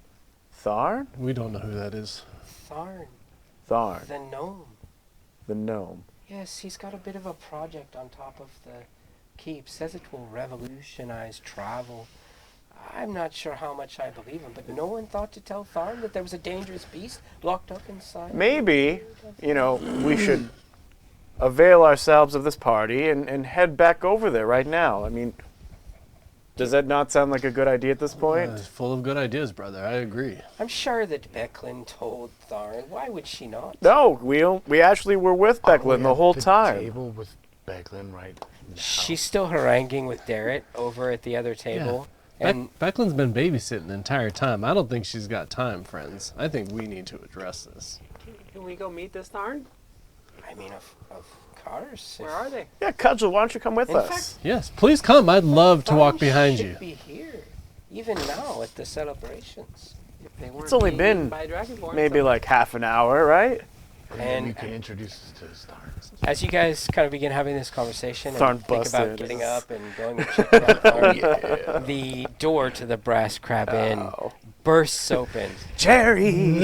Tharn? We don't know who that is. Tharn, Tharn. the gnome. The gnome. Yes, he's got a bit of a project on top of the keep. Says it will revolutionize travel. I'm not sure how much I believe him, but no one thought to tell Tharn that there was a dangerous beast locked up inside. Maybe, we should avail ourselves of this party and head back over there right now. I mean, does that not sound like a good idea at this point? Full of good ideas, brother. I agree. I'm sure that Becklin told Tharn. Why would she not? No, we actually were with Becklin the whole time. Table with Becklin, right? in the She's still haranguing with Darrett over at the other table. And Becklin's been babysitting the entire time. I don't think she's got time, friends. I think we need to address this. Can we go meet this Tharn? I mean, of course. Where are they? Yeah, Cudgel, why don't you come with In us? fact, Yes, please come. I'd love to walk Tharn behind should you. be here, even now at the celebrations. If they weren't It's only being been eaten by Dragonborn, Maybe so- like half an hour, right? And And- you can introduce us to Star. As you guys kind of begin having this conversation Tharn and think about busted. getting up and going and checking out Tharn, the door to the Brass Crab Inn Oh. bursts open. Jerry!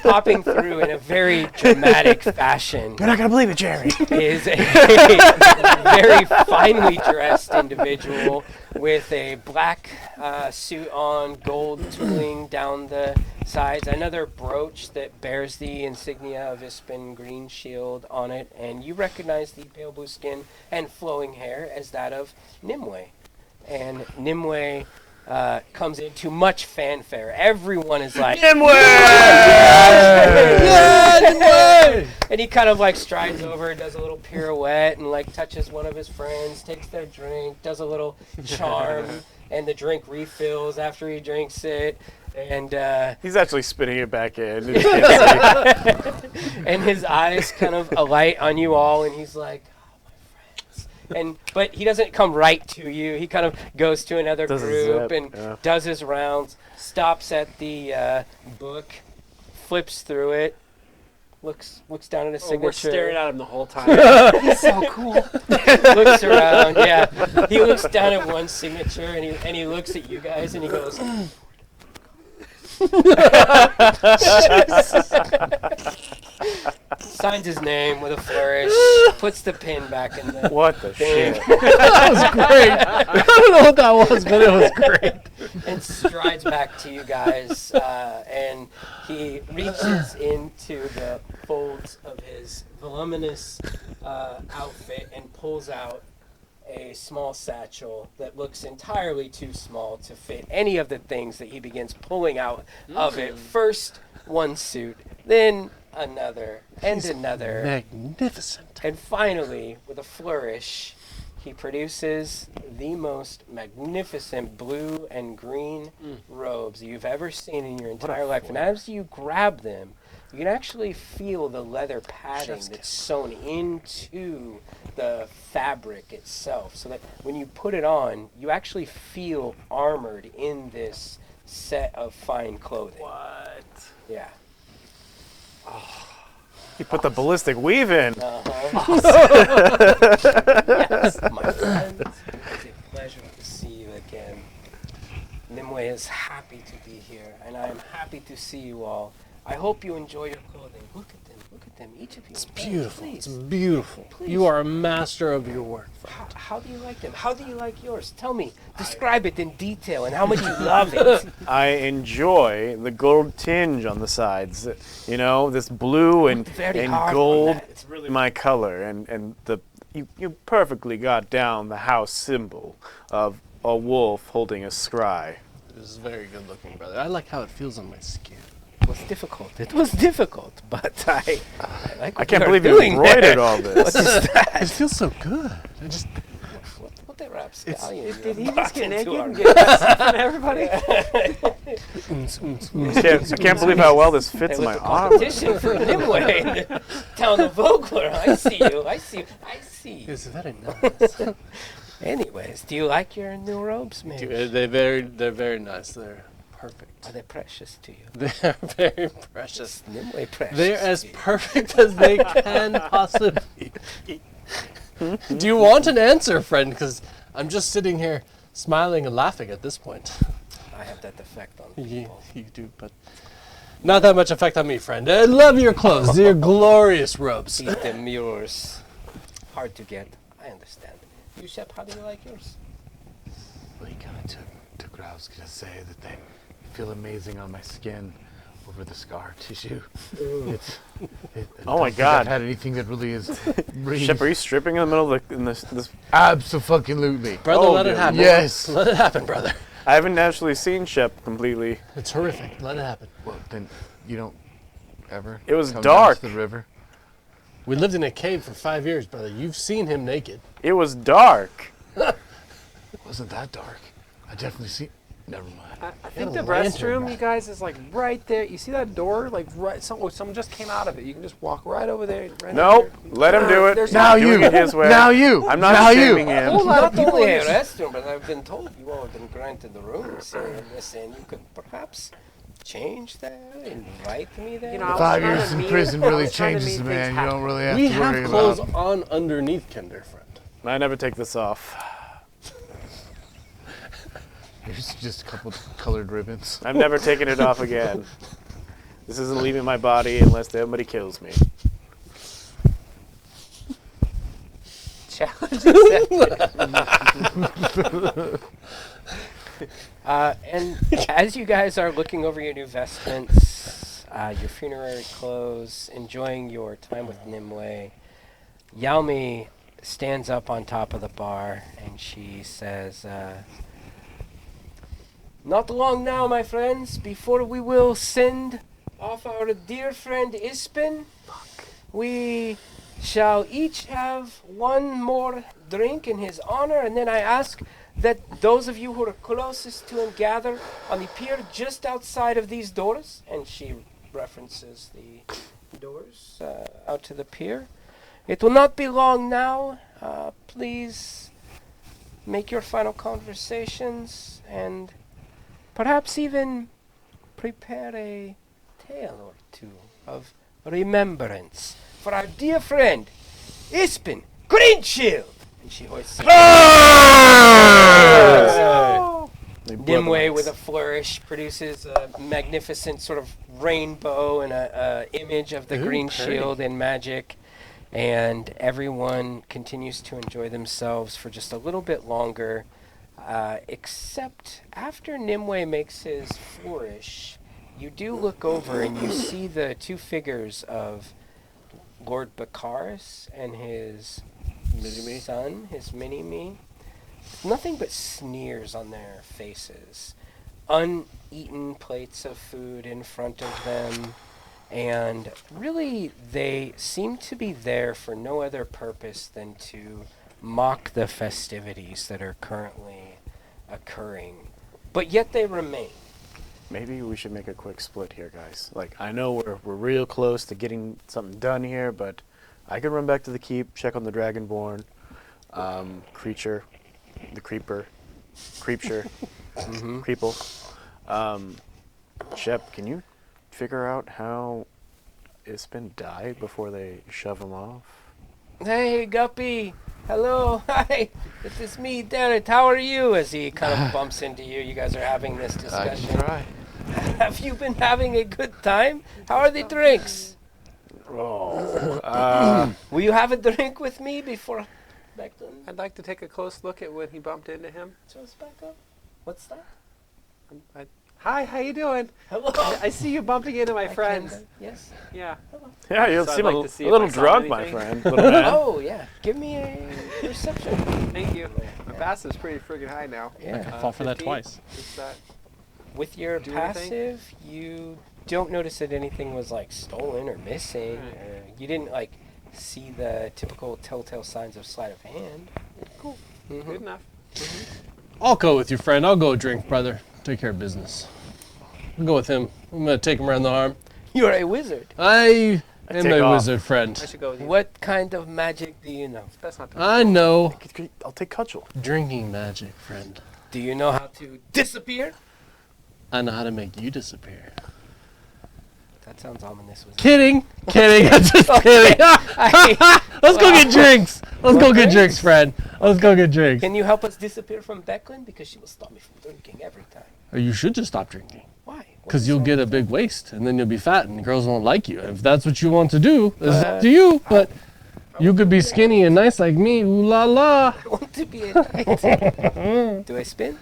Popping through in a very dramatic fashion You're not gonna believe it, Jerry. is a very finely dressed individual with a black suit on, gold tooling down the sides, another brooch that bears the insignia of Ispin Green Shield on it, and you recognize the pale blue skin and flowing hair as that of Nimue. And Nimue comes into much fanfare. Everyone is like, and he kind of like strides over, does a little pirouette, and like touches one of his friends, takes their drink, does a little charm, and the drink refills after he drinks it, and He's actually spitting it back in. and his eyes kind of alight on you all, and he's like, "Oh, my friends." But he doesn't come right to you. He kind of goes to another Does a group zip, and yeah. does his rounds, stops at the book, flips through it, looks down at his Oh, signature. we're staring at him the whole time. He's so cool. Looks around, yeah. He looks down at one signature and he looks at you guys and he goes, signs his name with a flourish, puts the pin back in the What the thing, shit? That was great. I don't know what that was, but it was great. and strides back to you guys. And he reaches into the folds of his voluminous outfit and pulls out a small satchel that looks entirely too small to fit any of the things that he begins pulling out of it. First one suit, then another, and another. Magnificent. And finally, with a flourish, he produces the most magnificent blue and green robes you've ever seen in your entire life. And as you grab them, you can actually feel the leather padding that's sewn into the fabric itself. So that when you put it on, you actually feel armored in this set of fine clothing. What? Yeah. He put the ballistic weave in. Yes, my friends. It's a pleasure to see you again. Nimue is happy to be here, and I am happy to see you all. I hope you enjoy your clothing. Look at them, look at them, each of you. It's beautiful. Please. It's beautiful. Please. You are a master of your work. How do you like them? How do you like yours? Tell me. Describe it in detail and how much you love it. I enjoy the gold tinge on the sides. You know, this blue and Very hard on gold. that. It's really my color. And you perfectly got down the house symbol of a wolf holding a scry. This is very good looking, brother. I like how it feels on my skin. It was difficult. It was difficult, but I like what I can't you're believe you doing embroidered there. all this. It feels so good. I just What the rapscallion? Did he you just get brought into naked our and get dressed in everybody? I can't believe how well this fits It was my a arm. competition for Nimue in the town of Vogler. I see you. I see. I see. it's very nice. Anyways, do you like your new robes, man? They're very nice. They're perfect. Are they precious to you? They're very precious. Nimue precious. They're as to you. perfect as they can possibly be. Do you want an answer, friend? Because I'm just sitting here smiling and laughing at this point. I have that effect on You, people. you do, but not that much effect on me, friend. I love your clothes. They're glorious robes. Eat them yours. Hard to get. I understand. You, Shep, how do you like yours? We kind of took what I was going to say, that they feel amazing on my skin over the scar tissue. I Oh my don't think God. I've had anything that really is Shep, are you stripping in the middle of this? Abso-fucking-lutely. Brother, Oh, let it dear. happen. Yes. Let it happen, brother. I haven't actually seen Shep completely. It's horrific. Let it happen. Well, then you don't ever It was come dark. down to the river. We lived in a cave for 5 years, brother. You've seen him naked. It was dark. It wasn't that dark. I definitely see. Never mind. I think a the lantern, restroom, man. you guys, is like right there. You see that door? Like right. Someone just came out of it. You can just walk right over there. Right Nope. over Let him do it. There's Now Doing you. it his way. Now you. I'm not now you. shaming him. whole lot of Not people only in a this- restroom, but I've been told you all have been granted the rooms in this, and you could perhaps change that, invite me there. You know, I was 5 trying years to in meet- prison I really was trying to changes a meet things man. You don't really have We to have worry clothes about. on underneath, Kender, friend. I never take this off. There's just a couple colored ribbons. I'm never taking it off again. This isn't leaving my body unless somebody kills me. And as you guys are looking over your new vestments, your funerary clothes, enjoying your time with Nimue, Yaomi stands up on top of the bar and she says, "Not long now, my friends, before we will send off our dear friend Ispin, we shall each have one more drink in his honor, and then I ask that those of you who are closest to him gather on the pier just outside of these doors," and she references the doors out to the pier. "It will not be long now. Please make your final conversations and perhaps even prepare a tale or two of remembrance for our dear friend, Ispin Greenshield." And she hoists it. Nimue, with a flourish, produces a magnificent sort of rainbow and a image of the Ooh, green pretty. shield in magic. And everyone continues to enjoy themselves for just a little bit longer, except after Nimue makes his flourish, you do look over and you see the two figures of Lord Baccharis and his Mini-me? son, his mini-me. Nothing but sneers on their faces. Uneaten plates of food in front of them. And really, they seem to be there for no other purpose than to mock the festivities that are currently occurring. But yet they remain. Maybe we should make a quick split here, guys. Like, I know we're real close to getting something done here, but I could run back to the keep, check on the Dragonborn, creature, the creeper, creepture, creeple. Shep, can you figure out how Ispin died before they shove him off? "Hey, Guppy. Hello. Hi. It is me, Derek. How are you?" As he kind of bumps into you. You guys are having this I discussion. can try. Have you been having a good time? How are the drinks? Will you have a drink with me before Becklin I'd like to take a close look at when he bumped into him. shows back up? What's that? Hi, how you doing? Hello. I see you bumping into my Hi, friends. Kender. Yes. Yeah. Yeah, you So I'd seem like a to see if little I saw drunk, my anything. friend. Little man. Oh yeah. Give me a perception. Thank you. My passive's pretty friggin' high now. Yeah. I fall for that 15. twice. Is that With your Do anything? passive, you don't notice that anything was like stolen or missing. Right. Or you didn't like see the typical telltale signs of sleight of hand. cool? Mhm. Good enough. I'll go with you, friend. I'll go drink, brother. Take care of business. I'll go with him. I'm gonna take him around the arm. You're a wizard. I am take a off. wizard friend. I should go with you. What kind of magic do you know? That's not. I know I'll take cudgel. drinking magic, friend. Do you know how to disappear? I know how to make you disappear. That sounds ominous. Wizard. Kidding, kidding. I'm just kidding. Let's go get drinks. Let's go get drinks, friend. Let's go get drinks. Can you help us disappear from Becklin? Because she will stop me from drinking every time. Or you should just stop drinking. Why? Because you'll get a big waist, and then you'll be fat, and girls won't like you. If that's what you want to do, it's up to you. But you could be skinny and nice like me. Ooh la la. I want to be a knight. Do I spin?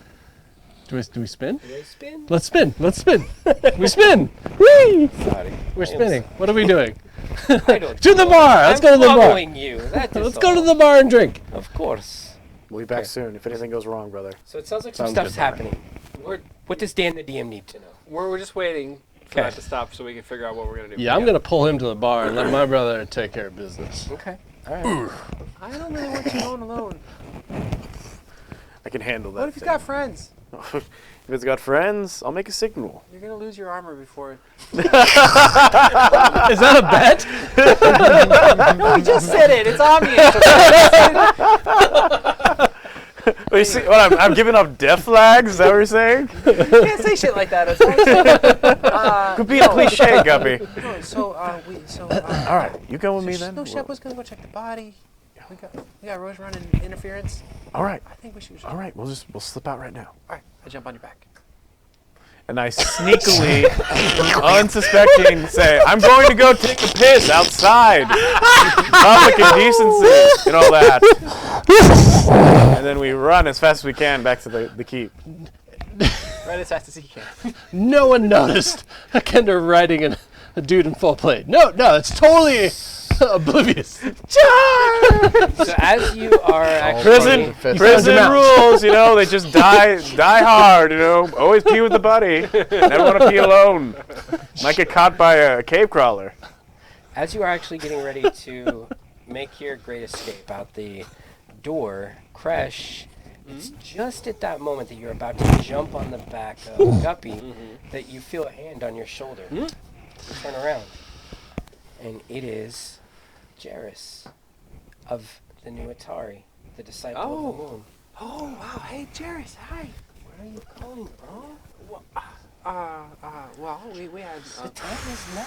Do we spin? Do I spin? Let's spin. Let's spin. We spin. Whee! Sorry. We're spinning. What are we doing? I don't To the know. bar. Let's go to the bar. following you. That is Let's go to all. the bar and drink. Of course. We'll be back Okay. soon if anything goes wrong, brother. So it sounds like some Sounds stuff's good, brother. happening. What does Dan the DM need to know? We're just waiting for Okay. that to stop so we can figure out what we're gonna do. Yeah, I'm gonna pull him to the bar and let my brother take care of business. Okay. All right. I don't really want you going alone. I can handle that. What if he's thing. got friends? If it's got friends, I'll make a signal. You're gonna lose your armor before. Is that a bet? No, we just said it. It's obvious. Oh, you see, what I'm giving up death flags? Is that what you're saying? You can't say shit like that. It's Could be a cliche, Guppy. no, so All right, you go with me then. No, Shep was gonna go check the body. We got Rose running interference. All right, I think we should. all right. We'll slip out right now. All right, I jump on your back. And I sneakily, unsuspecting, say, "I'm going to go take a piss outside, public indecency, and all that." And then we run as fast as we can back to the keep. Right as fast as he can. No one noticed a Kender riding a dude in full plate. No, it's totally oblivious. So as you are actually Prison rules, they just die hard, always pee with the buddy. Never want to pee alone. Might get caught by a cave crawler. as you are actually getting ready to make your great escape out the door, Kresh, it's just at that moment that you're about to jump on the back of Guppy that you feel a hand on your shoulder. You turn around, and it is Jairus of the new Atari, the disciple of the moon. Oh wow! Hey, Jairus, hi. Where are you going, bro? Well, we had. The time is now.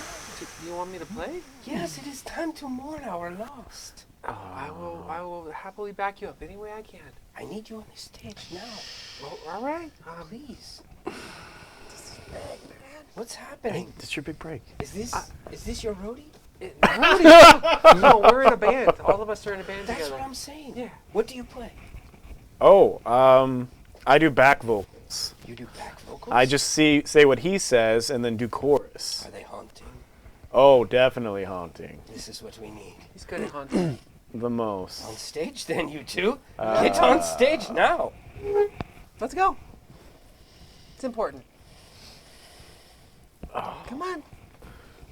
You want me to play? Yes, it is time to mourn our lost. I will happily back you up any way I can. I need you on the stage now. Well, all right. Please. What's happening? That's your big break. Is this your roadie? No, we're in a band. All of us are in a band That's together. what I'm saying. Yeah. What do you play? Oh, I do back vocals. You do back vocals? I just say what he says and then do chorus. Are they haunting? Oh, definitely haunting. This is what we need. He's good at hunting. The most. On stage then, you two. Get on stage now. Let's go. It's important. Come on.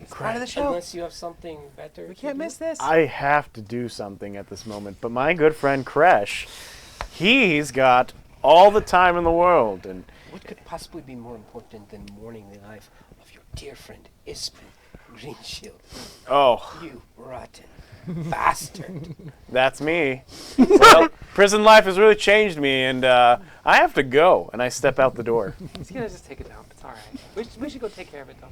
It's part of the show. Unless you have something better. We can't miss this. I have to do something at this moment, but my good friend Kresh, he's got all the time in the world, and What could possibly be more important than mourning the life of your dear friend Ispen Greenshield? oh, You rotten bastard. that's me. Well, prison life has really changed me, and I have to go. And I step out the door. He's gonna just take it down. It's all right. We should go take care of it though.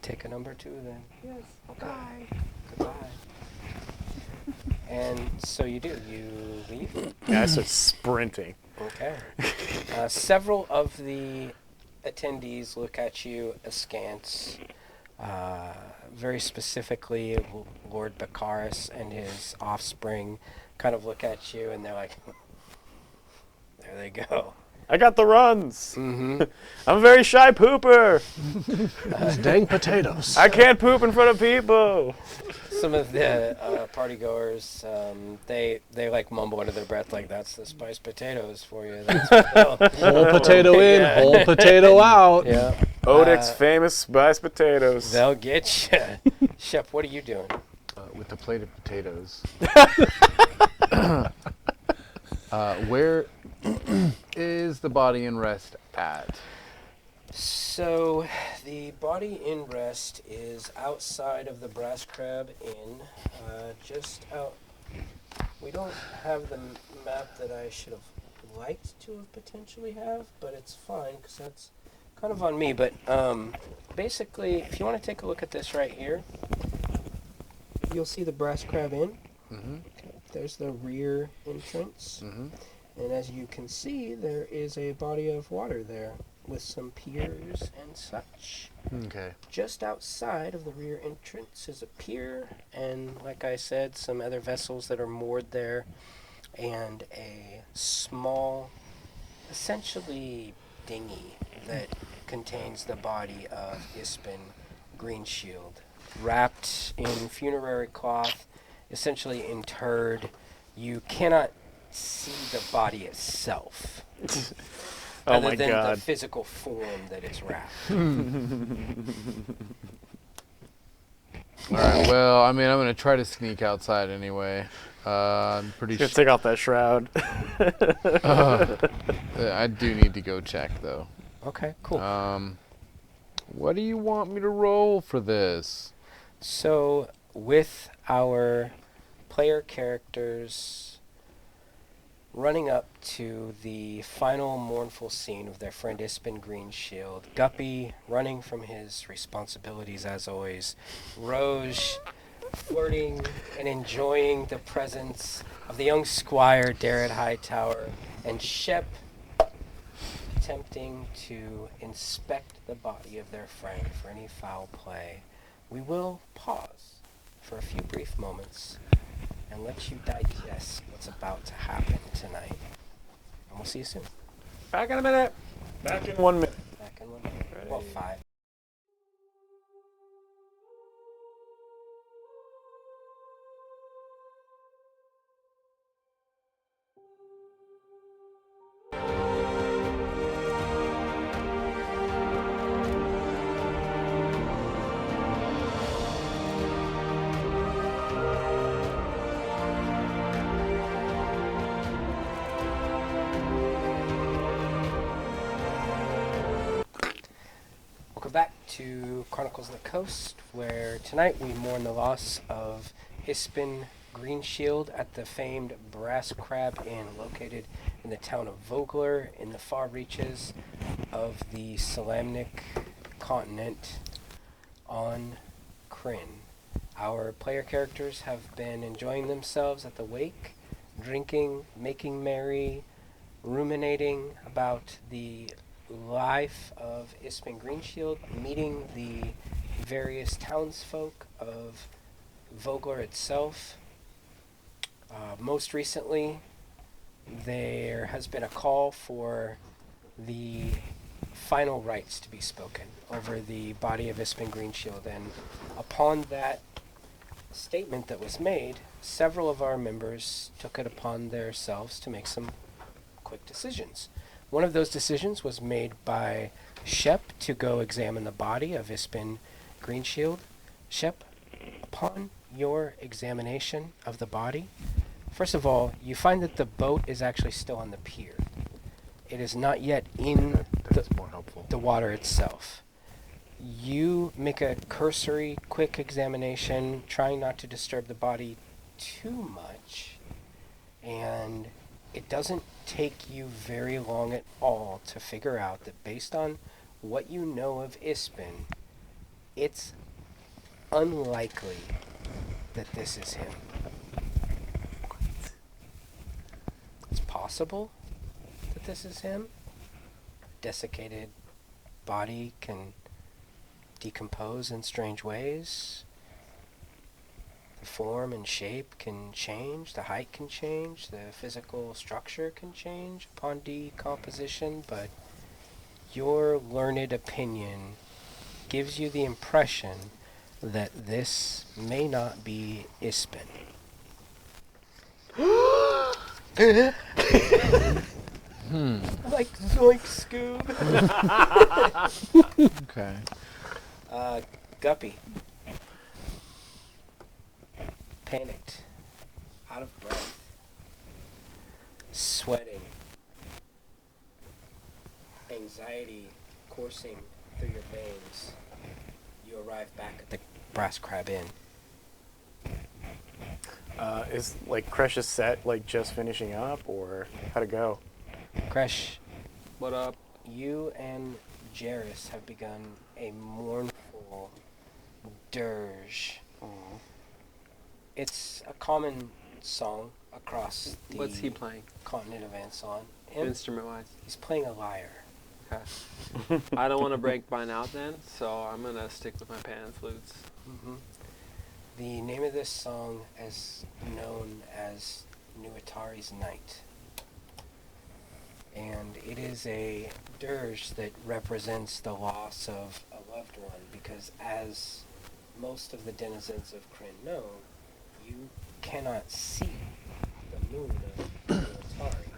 Take a number 2 then. Yes. Okay. Bye. Goodbye. And so you do. You leave. And I start sprinting. Okay. Several of the attendees look at you askance, very specifically, Lord Baccharis and his offspring kind of look at you and they're like, there they go. I got the runs. Mm-hmm. I'm a very shy pooper. Those dang potatoes. I can't poop in front of people. Some of the party goers, they like mumble under their breath like, that's the spiced potatoes for you. That's what Whole potato in, Yeah. whole potato out. Yeah. Odek's famous spiced potatoes. They'll get you. Shep, what are you doing? With a plate of potatoes. Where is the body in rest at? So, the body in rest is outside of the Brass Crab Inn, just out. We don't have the map that I should have liked to have potentially have, but it's fine because that's kind of on me. But basically, if you want to take a look at this right here, you'll see the Brass Crab Inn. Mm-hmm. There's the rear entrance. Mm-hmm. And as you can see, there is a body of water there with some piers and such. Okay. Just outside of the rear entrance is a pier, and like I said, some other vessels that are moored there, and a small, essentially dinghy that contains the body of Ispin Greenshield, wrapped in funerary cloth, essentially interred. You cannot see the body itself. Oh other my than God. the physical form that it's wrapped. All right. Well, I mean, I'm gonna try to sneak outside anyway. I'm pretty Gonna sure. take off that shroud. I do need to go check though. Okay, cool. What do you want me to roll for this? So, with our player characters running up to the final mournful scene of their friend Ispin Greenshield, Guppy running from his responsibilities as always, Rose flirting and enjoying the presence of the young squire Darrett Hightower, and Shep attempting to inspect the body of their friend for any foul play, we will pause for a few brief moments and let you digest what's about to happen tonight. And we'll see you soon. Back in a minute. Back in 1 minute. Back in 1 minute. Well, 5. Welcome back to Chronicles of the Coast, where tonight we mourn the loss of Ispin Greenshield at the famed Brass Crab Inn, located in the town of Vogler in the far reaches of the Salamnic continent on Kryn. Our player characters have been enjoying themselves at the wake, drinking, making merry, ruminating about the life of Ispin Greenshield, meeting the various townsfolk of Vogler itself. Most recently, there has been a call for the final rites to be spoken over the body of Ispin Greenshield, and upon that statement that was made, several of our members took it upon themselves to make some quick decisions. One of those decisions was made by Shep to go examine the body of Ispin Greenshield. Shep, upon your examination of the body, first of all, you find that the boat is actually still on the pier. It is not yet in That's more helpful. the water itself. You make a cursory, quick examination, trying not to disturb the body too much, and it doesn't take you very long at all to figure out that based on what you know of Ispin, it's unlikely that this is him. It's possible that this is him. Desiccated body can decompose in strange ways. The form and shape can change, the height can change, the physical structure can change upon decomposition, but your learned opinion gives you the impression that this may not be Ispin. Like Zoink Scoob. Okay. Guppy. Panicked. Out of breath. Sweating. Anxiety coursing through your veins. You arrive back at the Brass Crab Inn. Is like Kresh's set like just finishing up, or how'd it go? Kresh, What up? you and Jairus have begun a mournful dirge. It's a common song across the What's he playing? continent of Anson. Him, Instrument-wise. he's playing a lyre. Okay. I don't want to break mine out then, so I'm gonna stick with my pan and flutes. The name of this song is known as Nuitari's Night. And it is a dirge that represents the loss of a loved one, because as most of the denizens of Kryn know, you cannot see the moon of Nuitari.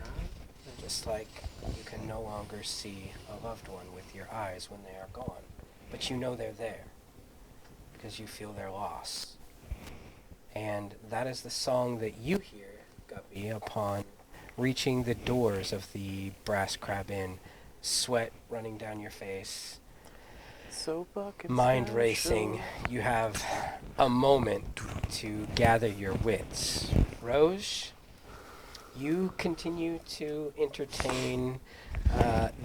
Just like you can no longer see a loved one with your eyes when they are gone. But you know they're there, because you feel their loss. And that is the song that you hear, Guppy, upon reaching the doors of the Brass Crab Inn, sweat running down your face, So buckets mind have racing. shown. You have a moment to gather your wits. Rose, you continue to entertain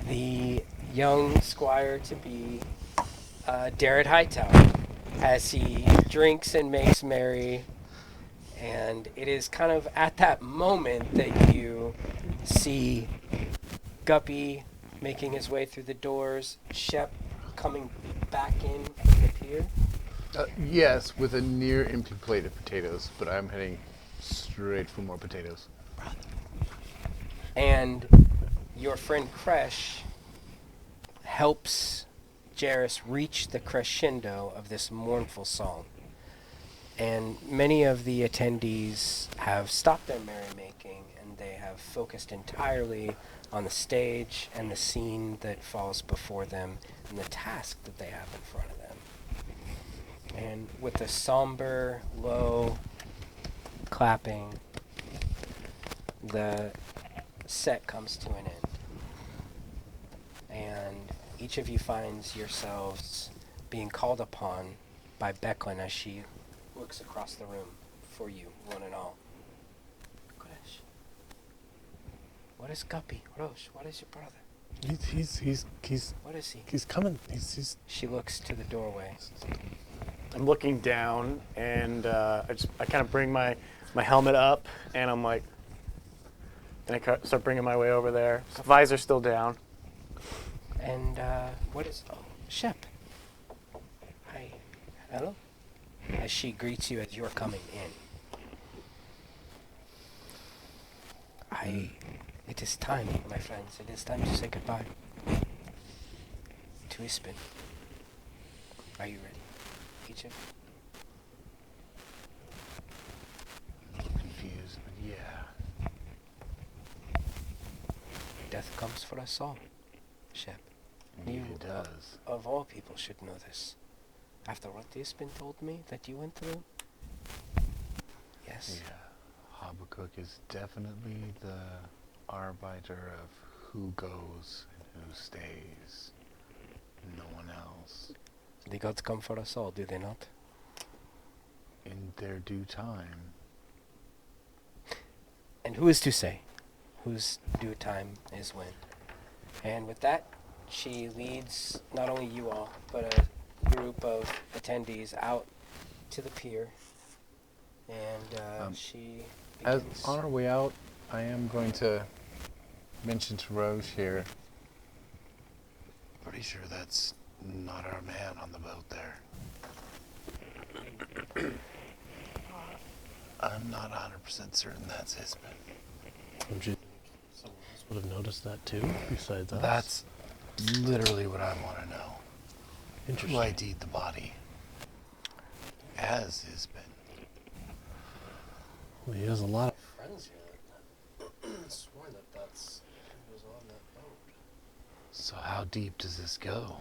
the young squire-to-be, Darrett Hightower, as he drinks and makes merry. And it is kind of at that moment that you see Guppy making his way through the doors, Shep coming back in from the pier. Yes, with a near empty plate of potatoes, but I'm heading straight for more potatoes. And your friend Kresh helps Jairus reach the crescendo of this mournful song. And many of the attendees have stopped their merrymaking, and they have focused entirely on the stage and the scene that falls before them and the task that they have in front of them. And with a somber, low clapping, the set comes to an end. And each of you finds yourselves being called upon by Becklin as she looks across the room for you, one and all. Kresh. What is Guppy? Roche, what is your brother? He's What is he? coming. He's She looks to the doorway. I'm looking down, and I kind of bring my helmet up, and I'm like, and I start bringing my way over there. Visor's still down. And what is... Oh, Shep. Hi. Hello? As she greets you as you're coming in. It is time, my friends. It is time to say goodbye. To Ispin. Are you ready? Each of you? Confused, but yeah. Death comes for us all, Shep. Indeed You, it does. Of all people should know this. After what Ispin told me that you went through? Yes. Yeah. Habakkuk is definitely the arbiter of who goes and who stays. No one else. The gods come for us all, do they not? In their due time. And who is to say whose due time is when? And with that, she leads not only you all, but a group of attendees out to the pier. And she As begins. on our way out, I am going to mention to Roche here. Pretty sure that's not our man on the boat there. I'm not 100% certain that's Ispen. Would you think someone else would have noticed that too, besides us? That's literally what I want to know. interesting. Who ID'd the body as Ispen? Well, he has a lot of friends here that swore that that's who was on that boat. So how deep does this go?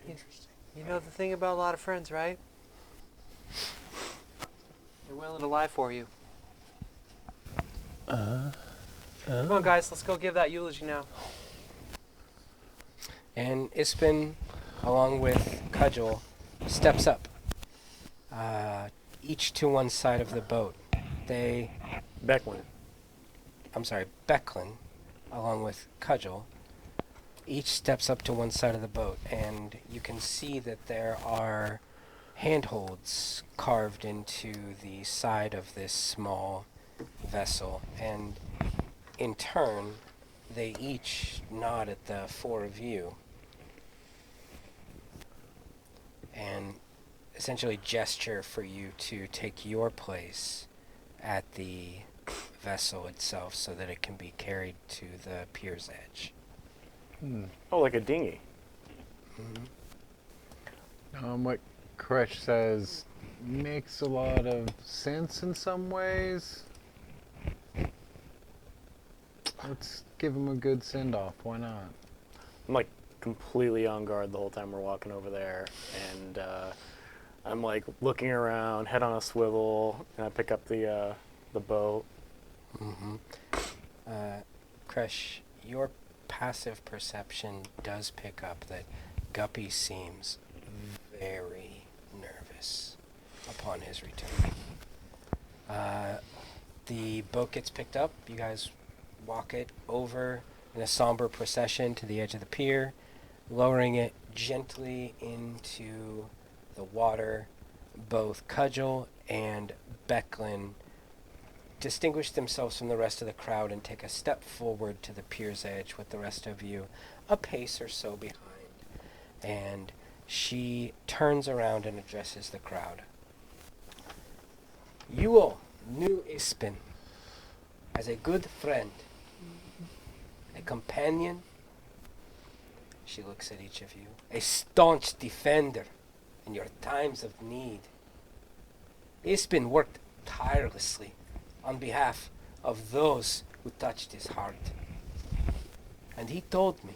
Interesting. You know the thing about a lot of friends, right? They're willing to lie for you. Come on, guys, let's go give that eulogy now. And Ispen, along with Cudgel, steps up, each to one side of the boat. Becklin. Becklin, along with Cudgel, each steps up to one side of the boat, and you can see that there are handholds carved into the side of this small vessel, and in turn, they each nod at the four of you and essentially gesture for you to take your place at the vessel itself so that it can be carried to the pier's edge. Oh, like a dinghy. What Kresh says makes a lot of sense in some ways. Let's give him a good send-off. Why not? I'm like completely on guard the whole time we're walking over there, and I'm like looking around, head on a swivel, and I pick up the boat. Kresh, your passive perception does pick up that Guppy seems very nervous upon his return. The boat gets picked up. You guys walk it over in a somber procession to the edge of the pier, lowering it gently into the water. Both Cudgel and Becklin distinguish themselves from the rest of the crowd and take a step forward to the pier's edge with the rest of you a pace or so behind. And she turns around and addresses the crowd. You all knew Ispen as a good friend, a companion. She looks at each of you. A staunch defender in your times of need. Ispen worked tirelessly on behalf of those who touched his heart. And he told me,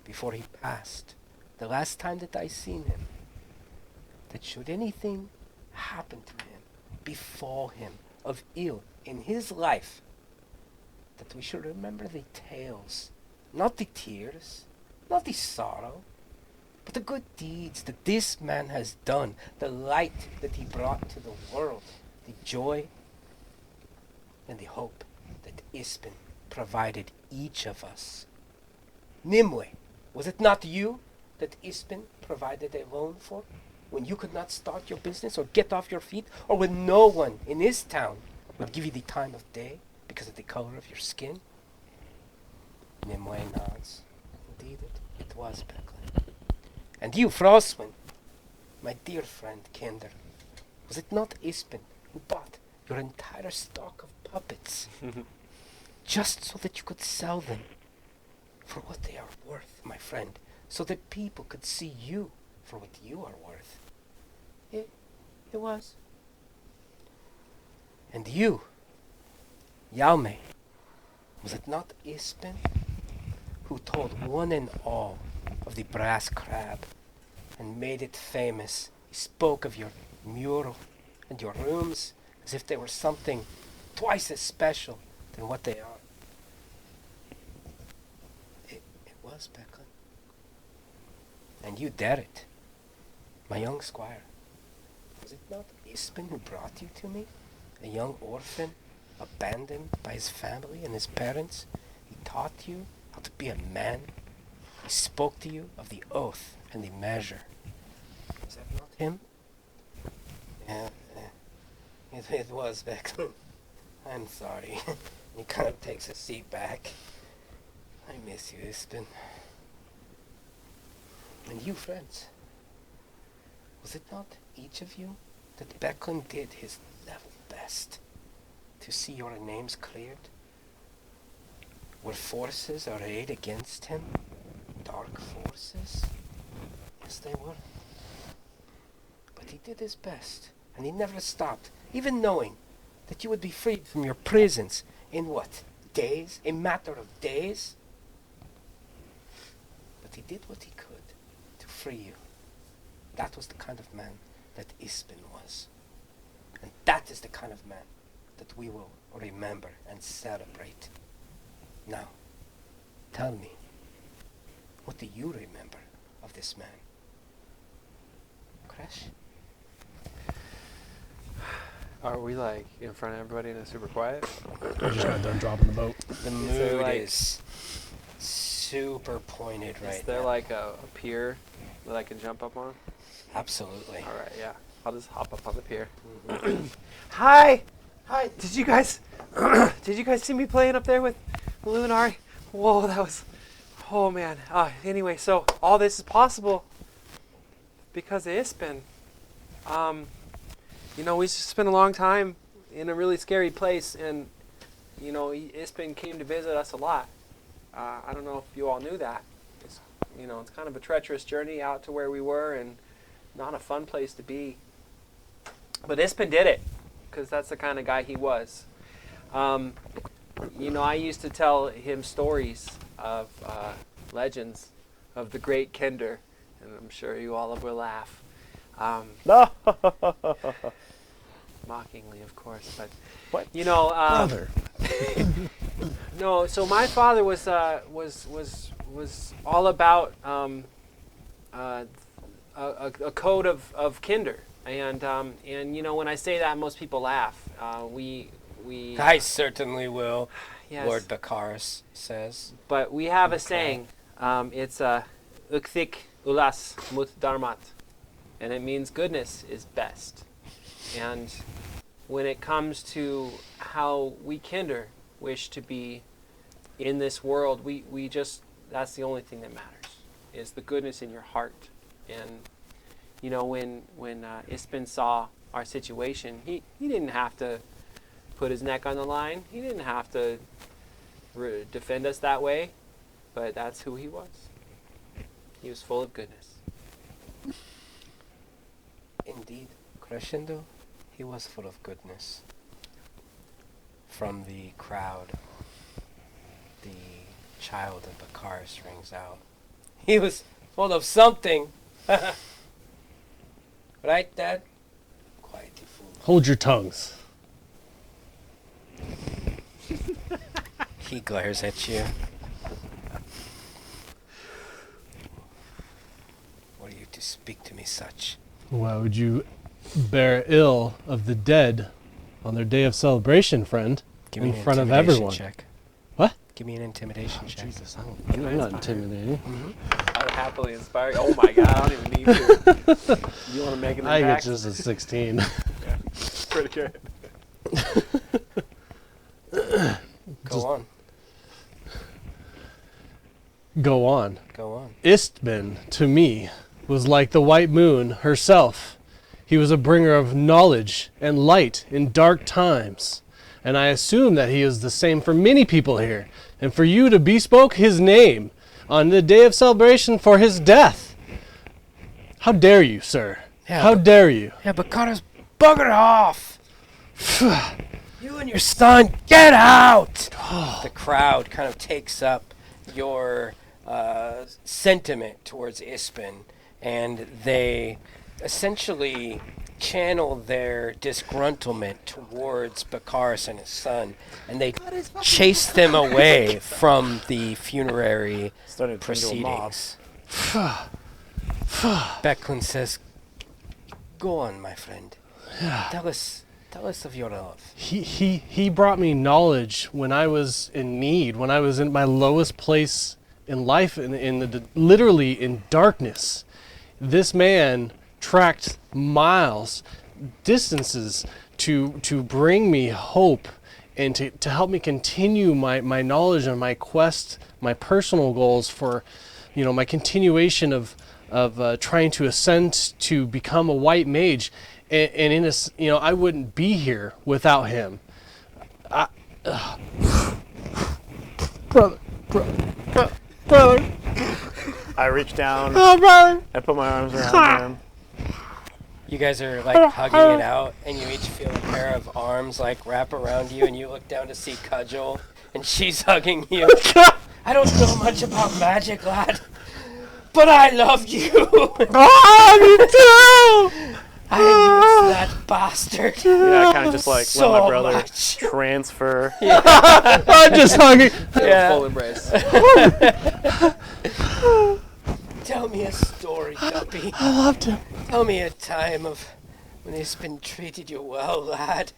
before he passed, the last time that I seen him, that should anything happen to him, befall him of ill in his life, that we should remember the tales, not the tears, not the sorrow, but the good deeds that this man has done, the light that he brought to the world, the joy and the hope that Ispen provided each of us. Nimue, was it not you that Ispen provided a loan for when you could not start your business or get off your feet, or when no one in this town would give you the time of day because of the color of your skin? Nimue nods. Indeed, it was Becklin. And you, Frostwind, my dear friend Kender, was it not Ispen who bought your entire stock of puppets just so that you could sell them for what they are worth, my friend, so that people could see you for what you are worth? It was. And you, Yaume, was it not Ispen who told one and all of the brass crab and made it famous? He spoke of your mural and your rooms as if they were something twice as special than what they are. It was, Becklin. And you dare it, my young squire. Was it not Ispen who brought you to me? A young orphan, abandoned by his family and his parents. He taught you how to be a man. He spoke to you of the oath and the measure. Was that not him? Yeah, it was Becklin. I'm sorry. He kind of takes a seat back. I miss you, Ispen. And you, friends, was it not each of you that Becklin did his level best to see your names cleared? Were forces arrayed against him? Dark forces? Yes, they were. But he did his best, and he never stopped, even knowing that you would be freed from your prisons in what? Days? A matter of days? But he did what he could to free you. That was the kind of man that Ispin was. And that is the kind of man that we will remember and celebrate. Now, tell me, what do you remember of this man? Crash? Are we like in front of everybody and it's super quiet? I just got done dropping the boat. The there mood like- is super pointed right Is there now. like a pier that I can jump up on? Absolutely. All right, yeah. I'll just hop up on the pier. Hi! Hi! Did you guys see me playing up there with Lunari? Whoa, that was... Oh, man. Anyway, so all this is possible because of Ispin. We just spent a long time in a really scary place, and, Ispin came to visit us a lot. I don't know if you all knew that. It's kind of a treacherous journey out to where we were, and not a fun place to be. But Ispin did it, because that's the kind of guy he was. I used to tell him stories of legends of the great Kender, and I'm sure you all will laugh. Mockingly, of course, but What? Brother. No, so my father was all about a code of Kender, and when I say that, most people laugh. We I certainly will, yes, Lord Bakaris says. but we have a Okay. saying. It's ukthik ulas mut darmat, and it means goodness is best. And when it comes to how we Kender wish to be in this world, we just, that's the only thing that matters, is the goodness in your heart. And when Ispin saw our situation, he didn't have to put his neck on the line. He didn't have to defend us that way, but that's who he was. He was full of goodness. Indeed, Crescendo, he was full of goodness. From the crowd, the child of Bakaris rings out. He was full of something. Right, Dad? Quiet, you fool. Hold your tongues. He glares at you. What are you to speak to me such? Why would you bear ill of the dead on their day of celebration, friend? Give me In an front of intimidation everyone. check. What? Give me an intimidation check. Jesus. I'm not intimidating. I would happily inspire you. Oh my God, I don't even need to. You want to make an I get impact? just a 16. Pretty good. Go on. Go on. Go on. Istbin, to me, was like the white moon herself. He was a bringer of knowledge and light in dark times. And I assume that he is the same for many people here. And for you to bespoke his name on the day of celebration for his death. How dare you, sir? Yeah, How but- dare you? Yeah, but Carter's bugger off! You and your son, get out! The crowd kind of takes up your sentiment towards Ispin, and they essentially channel their disgruntlement towards Bakaris and his son, and they chase them away from the funerary Started to turn into a mob. proceedings. Becklin says, "Go on, my friend. Tell us of your love." He brought me knowledge when I was in need, when I was in my lowest place in life, literally in darkness. This man tracked miles, distances to bring me hope and to help me continue my knowledge and my quest, my personal goals for, my continuation of trying to ascend to become a white mage, and in a I wouldn't be here without him. Brother. I reach down. Oh, brother. I put my arms around him. You guys are like hugging it out, and you each feel a pair of arms like wrap around you, and you look down to see Cudgel, and she's hugging you. I don't know much about magic, lad, but I love you. Oh, me too. I miss that bastard. I kind of just like So let my brother much. transfer. I'm just hugging. Yeah. Full embrace. Tell me a story, Guppy. I loved him. Tell me a time of when it's been treated you well, lad.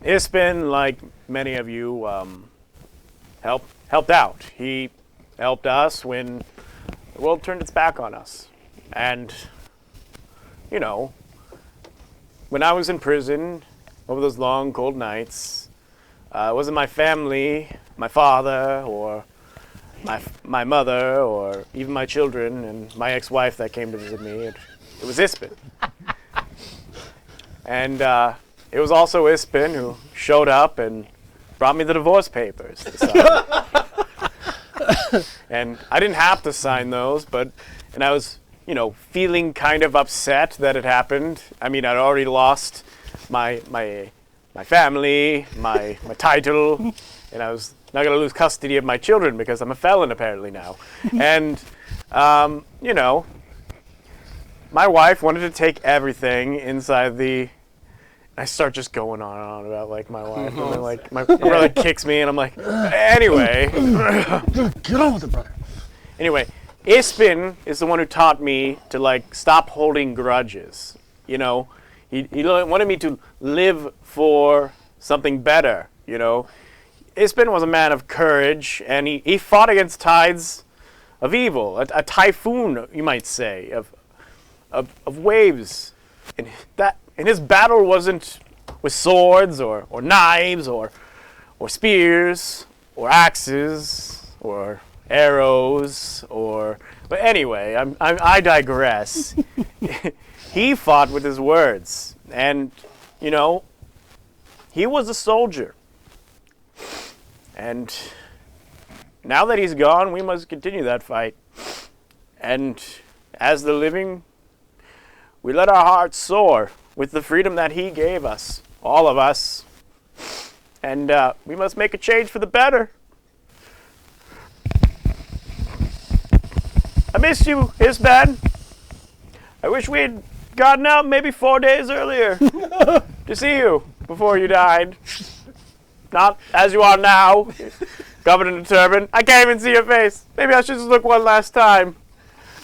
It's been like many of you helped out. He helped us when the world turned its back on us. And, when I was in prison over those long, cold nights, it wasn't my family, my father, or my mother, or even my children and my ex-wife that came to visit me. It was Ispin. And it was also Ispin who showed up and brought me the divorce papers to sign. And I didn't have to sign those, and I was, feeling kind of upset that it happened. I mean, I'd already lost my family, my title, and I was not going to lose custody of my children because I'm a felon apparently now. And, my wife wanted to take everything inside the... I start just going on and on about like my wife, and then like my brother kicks me, and I'm like, anyway. Get on with it, brother. Anyway, Ispin is the one who taught me to like stop holding grudges. He wanted me to live for something better. Ispin was a man of courage, and he fought against tides of evil, a typhoon, you might say, of waves, and his battle wasn't with swords or knives or spears or axes or arrows but anyway, I digress. He fought with his words, and he was a soldier. And now that he's gone, we must continue that fight. And as the living, we let our hearts soar with the freedom that he gave us, all of us. And we must make a change for the better. I miss you, Isbad. I wish we had gotten out maybe 4 days earlier to see you before you died. Not as you are now, covered in a turban. I can't even see your face. Maybe I should just look one last time.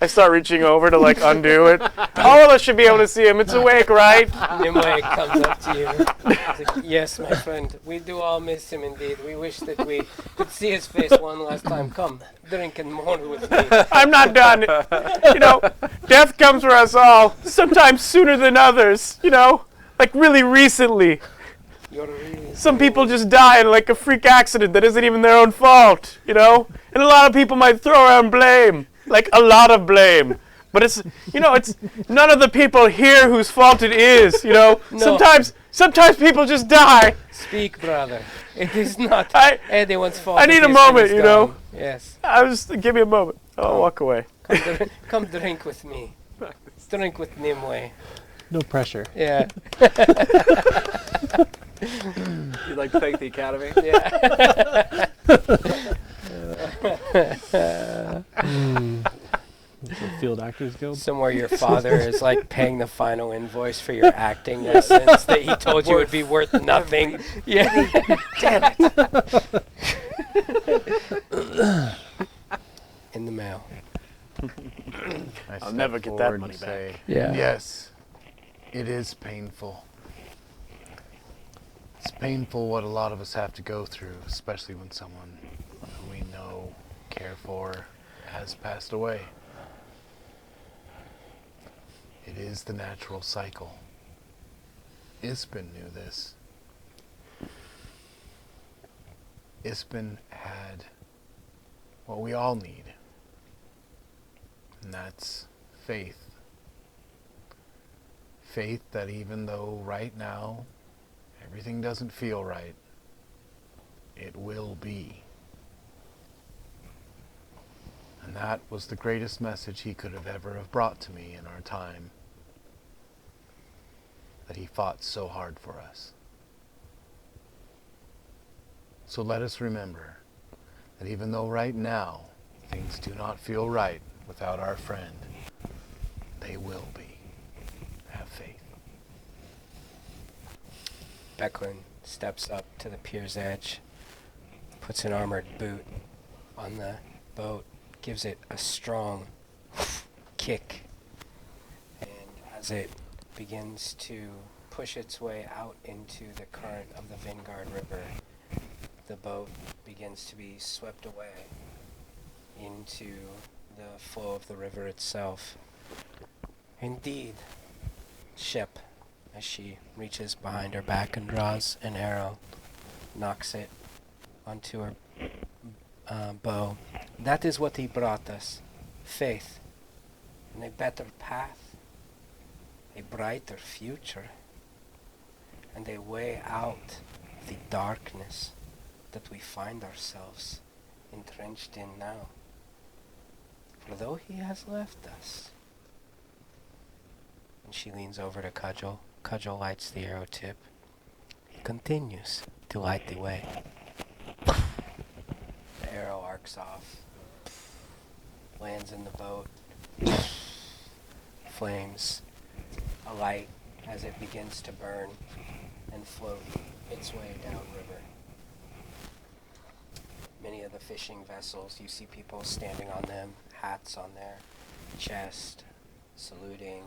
I start reaching over to like undo it. All of us should be able to see him. It's awake, right? Nimue comes up to you. He's like, yes, my friend, we do all miss him indeed. We wish that we could see his face one last time. Come, drink and mourn with me. I'm not done. Death comes for us all, sometimes sooner than others, like really recently. You're really Some people just die in like a freak accident that isn't even their own fault, And a lot of people might throw around blame, like a lot of blame. But it's none of the people here whose fault it is, No. Sometimes people just die. Speak, brother. It is not anyone's fault. I need that a his friend moment, is gone. Yes. Give me a moment. I'll walk away. Come drink with me. Drink with Nimue. No pressure. Yeah. You'd like to thank the Academy? Yeah. Field Actors Guild. Somewhere your father is like paying the final invoice for your acting lessons that he told you would be worth nothing. Yeah. Damn it. In the mail. I'll never get that money back. Yeah. Yes, it is painful. It's painful what a lot of us have to go through, especially when someone who we know, care for, has passed away. It is the natural cycle. Ispin knew this. Ispin had what we all need. And that's faith. Faith that even though right now everything doesn't feel right, it will be. And that was the greatest message he could have ever have brought to me in our time that he fought so hard for us. So let us remember that even though right now things do not feel right without our friend, they will be. Have faith. Becklin steps up to the pier's edge, puts an armored boot on the boat, gives it a strong kick, and as it begins to push its way out into the current of the Vingard River, the boat begins to be swept away into the flow of the river itself. Indeed, Shep, as she reaches behind her back and draws an arrow, knocks it onto her bow. That is what he brought us. Faith in a better path, a brighter future, and a way out of the darkness that we find ourselves entrenched in now. For though he has left us, and she leans over to Cudgel. Cudgel lights the arrow tip. He continues to light the way. The arrow arcs off, lands in the boat, flames alight as it begins to burn and float its way downriver. Many of the fishing vessels, you see people standing on them, hats on their chest, saluting.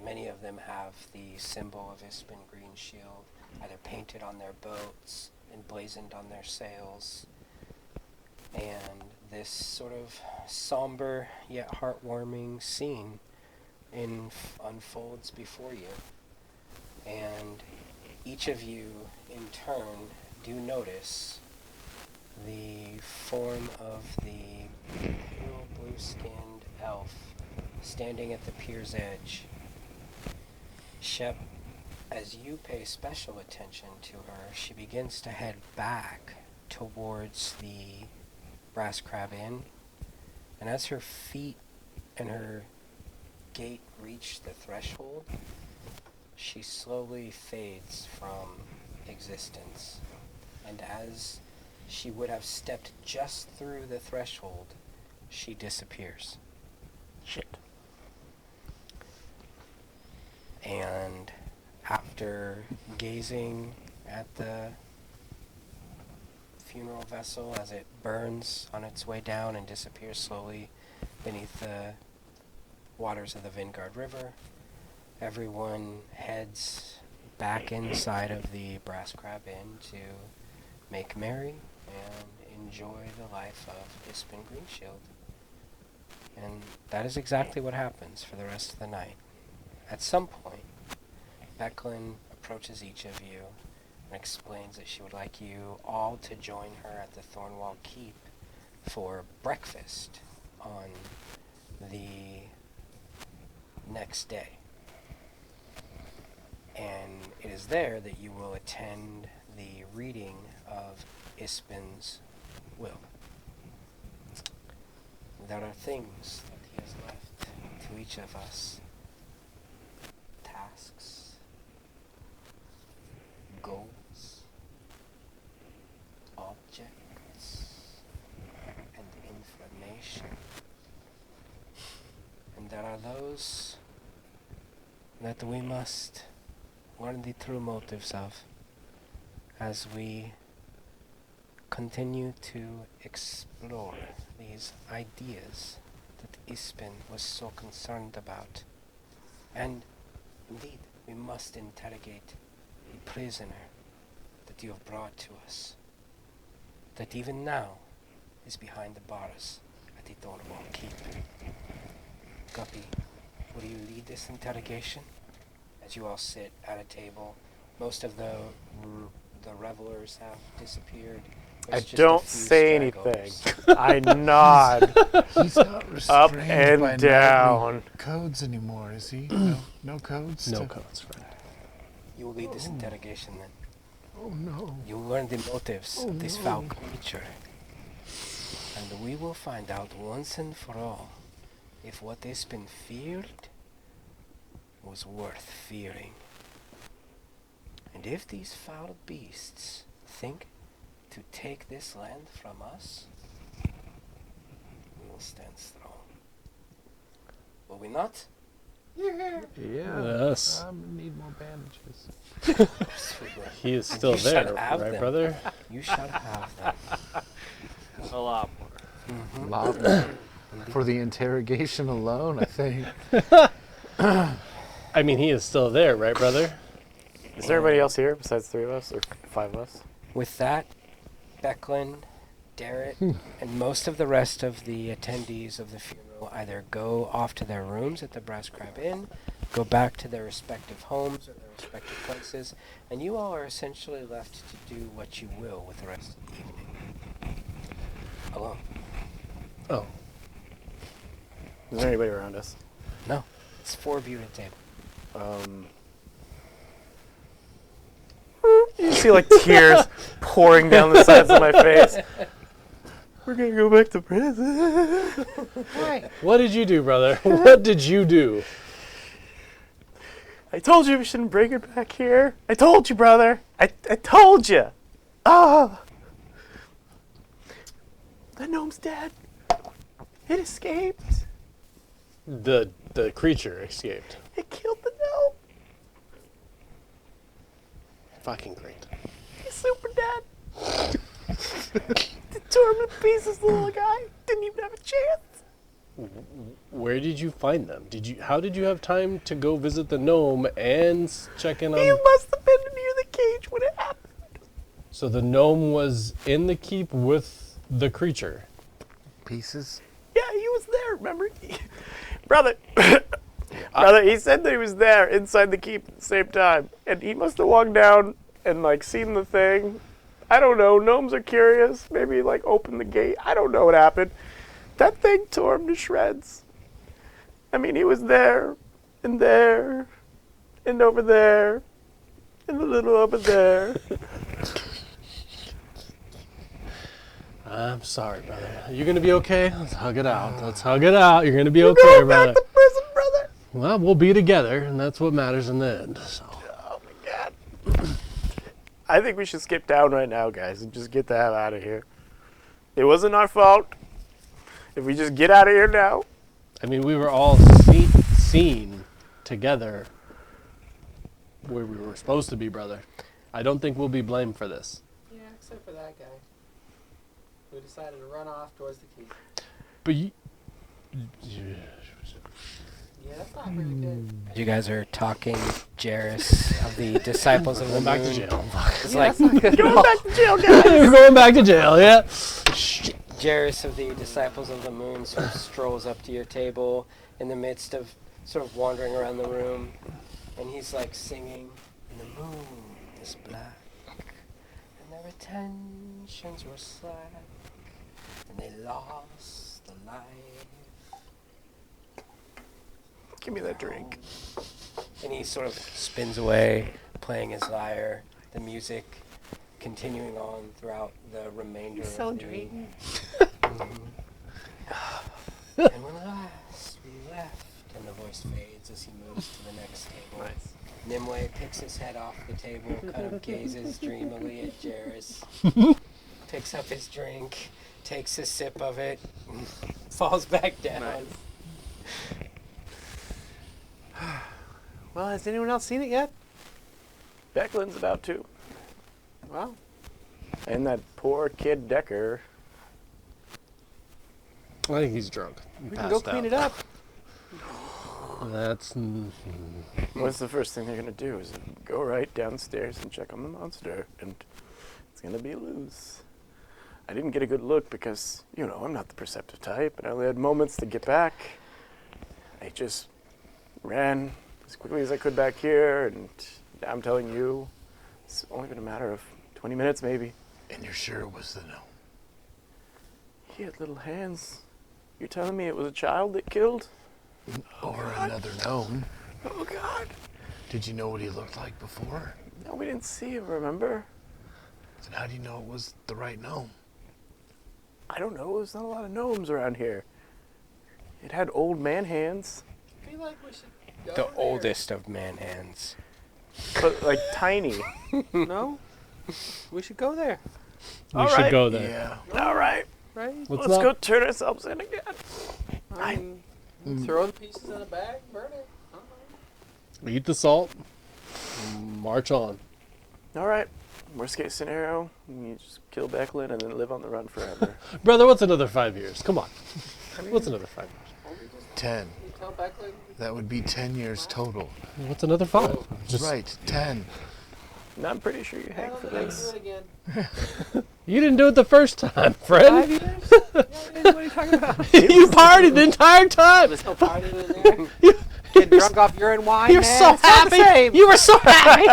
Many of them have the symbol of Ispin Green Shield either painted on their boats, emblazoned on their sails. And this sort of somber yet heartwarming scene unfolds before you. And each of you, in turn, do notice the form of the pale blue-skinned elf standing at the pier's edge. Shep, as you pay special attention to her, she begins to head back towards the Brass Crab Inn, and as her feet and her gait reach the threshold, she slowly fades from existence. And as she would have stepped just through the threshold, she disappears. Shit. And after gazing at the funeral vessel as it burns on its way down and disappears slowly beneath the waters of the Vingard River, everyone heads back inside of the Brass Crab Inn to make merry and enjoy the life of Ispin Greenshield. And that is exactly what happens for the rest of the night. At some point, Becklin approaches each of you and explains that she would like you all to join her at the Thornwall Keep for breakfast on the next day. And it is there that you will attend the reading of Ispin's will. There are things that he has left to each of us. Tasks, goals, objects, and information. And there are those that we must learn the true motives of as we continue to explore these ideas that Ispin was so concerned about. And indeed, we must interrogate the prisoner that you have brought to us, that even now is behind the bars at the Thornwall Keep. Guppy, will you lead this interrogation? As you all sit at a table, most of the revelers have disappeared. I It's just a don't few say stragglers. anything. I nod He's not up restrained by and knightly down. codes anymore, is he? No codes. No to- codes, friend. You will lead this interrogation then. Oh no. You will learn the motives of this foul creature. And we will find out once and for all if what has been feared was worth fearing. And if these foul beasts think to take this land from us, we will stand strong. Will we not? Yeah. Yes. Need more bandages. Sweetly. He is And still you shall there, have right, them. brother? You shall have them. A lot more. Mhm. Lot more. For the interrogation alone, I think. I mean, he is still there, right, brother? Is there anybody else here besides 3 of us or 5 of us? With that, Becklin, Darrett, and most of the rest of the attendees of the funeral either go off to their rooms at the Brass Crab Inn, go back to their respective homes or their respective places, and you all are essentially left to do what you will with the rest of the evening. Alone. Oh. Is there anybody around us? No. It's 4 of you at a table. You see like tears pouring down the sides of my face. We're gonna go back to prison. What did you do, brother? What did you do? I told you we shouldn't bring her back here. I told you, brother. I told you. Ah. The gnome's dead. It escaped. The creature escaped. It killed the gnome. Fucking great. He's super dead. It tore him to pieces, the little guy. Didn't even have a chance. Where did you find them? How did you have time to go visit the gnome and check in He on? must have been near the cage when it happened. So the gnome was in the keep with the creature. Pieces. Yeah, he was there, remember? Brother, brother, he said that he was there inside the keep at the same time. And he must have walked down and, like, seen the thing. I don't know. Gnomes are curious. Maybe, like, opened the gate. I don't know what happened. That thing tore him to shreds. I mean, he was there, and over there, and a little over there. I'm sorry, brother. Are you gonna be okay? Let's hug it out. Let's hug it out. You're gonna be okay, Going brother. back to prison, brother. Well, we'll be together, and that's what matters in the end. So. Oh, my God. I think we should skip town right now, guys, and just get the hell out of here. It wasn't our fault. If we just get out of here now. I mean, we were all seen together where we were supposed to be, brother. I don't think we'll be blamed for this. Yeah, except for that guy who decided to run off towards the keep. But you, Yeah, that's not very good. You guys are talking, Jairus of the Disciples of the going back to Moon. jail. It's like Going back to jail, guys. We're going back to jail, yeah. Jairus of the Disciples of the Moon sort of strolls up to your table in the midst of sort of wandering around the room, and he's like singing, and the moon is black, and their attentions were slack, and they lost the life. Give me that drink. And he sort of spins away, playing his lyre, the music continuing on throughout the remainder So of the draining. And when last we left, and the voice fades as he moves to the next table. Nimue picks his head off the table, kind of gazes dreamily at Jairus, picks up his drink, takes a sip of it, falls back down. Well, has anyone else seen it yet? Becklin's about to. Well, And that poor kid Decker. I think he's drunk. we can go clean it up. That's What's the first thing they're going to do is go right downstairs and check on the monster. And it's going to be loose. I didn't get a good look because, you know, I'm not the perceptive type. And I only had moments to get back. I just ran as quickly as I could back here. And I'm telling you, it's only been a matter of 20 minutes maybe. And you're sure it was the gnome? He had little hands. You're telling me it was a child that killed? Or another gnome? Oh, God. Did you know what he looked like before? No, we didn't see him, remember? Then how do you know it was the right gnome? I don't know. There's not a lot of gnomes around here. It had old man hands, I feel like we should The oldest of man hands. but like tiny. No? We should go there. We All should right. go there. Yeah. All right. Right? Let's Let's not- go turn ourselves in again. Throw the pieces in a bag, burn it. Eat the salt. March on. All right. Worst case scenario, you just kill Becklin and then live on the run forever. Brother, what's another 5 years? Come on. What's another 5 years? 10. You tell Beckley. That would be 10 years total. What's another 5? Just Right, 10. And I'm pretty sure you hang for this. again. You didn't do it the first time, friend. 5 years? What are you talking about? You partied the entire time. There's no party in there. Get drunk off urine wine. You're man. so It's not the happy. same. You were so happy.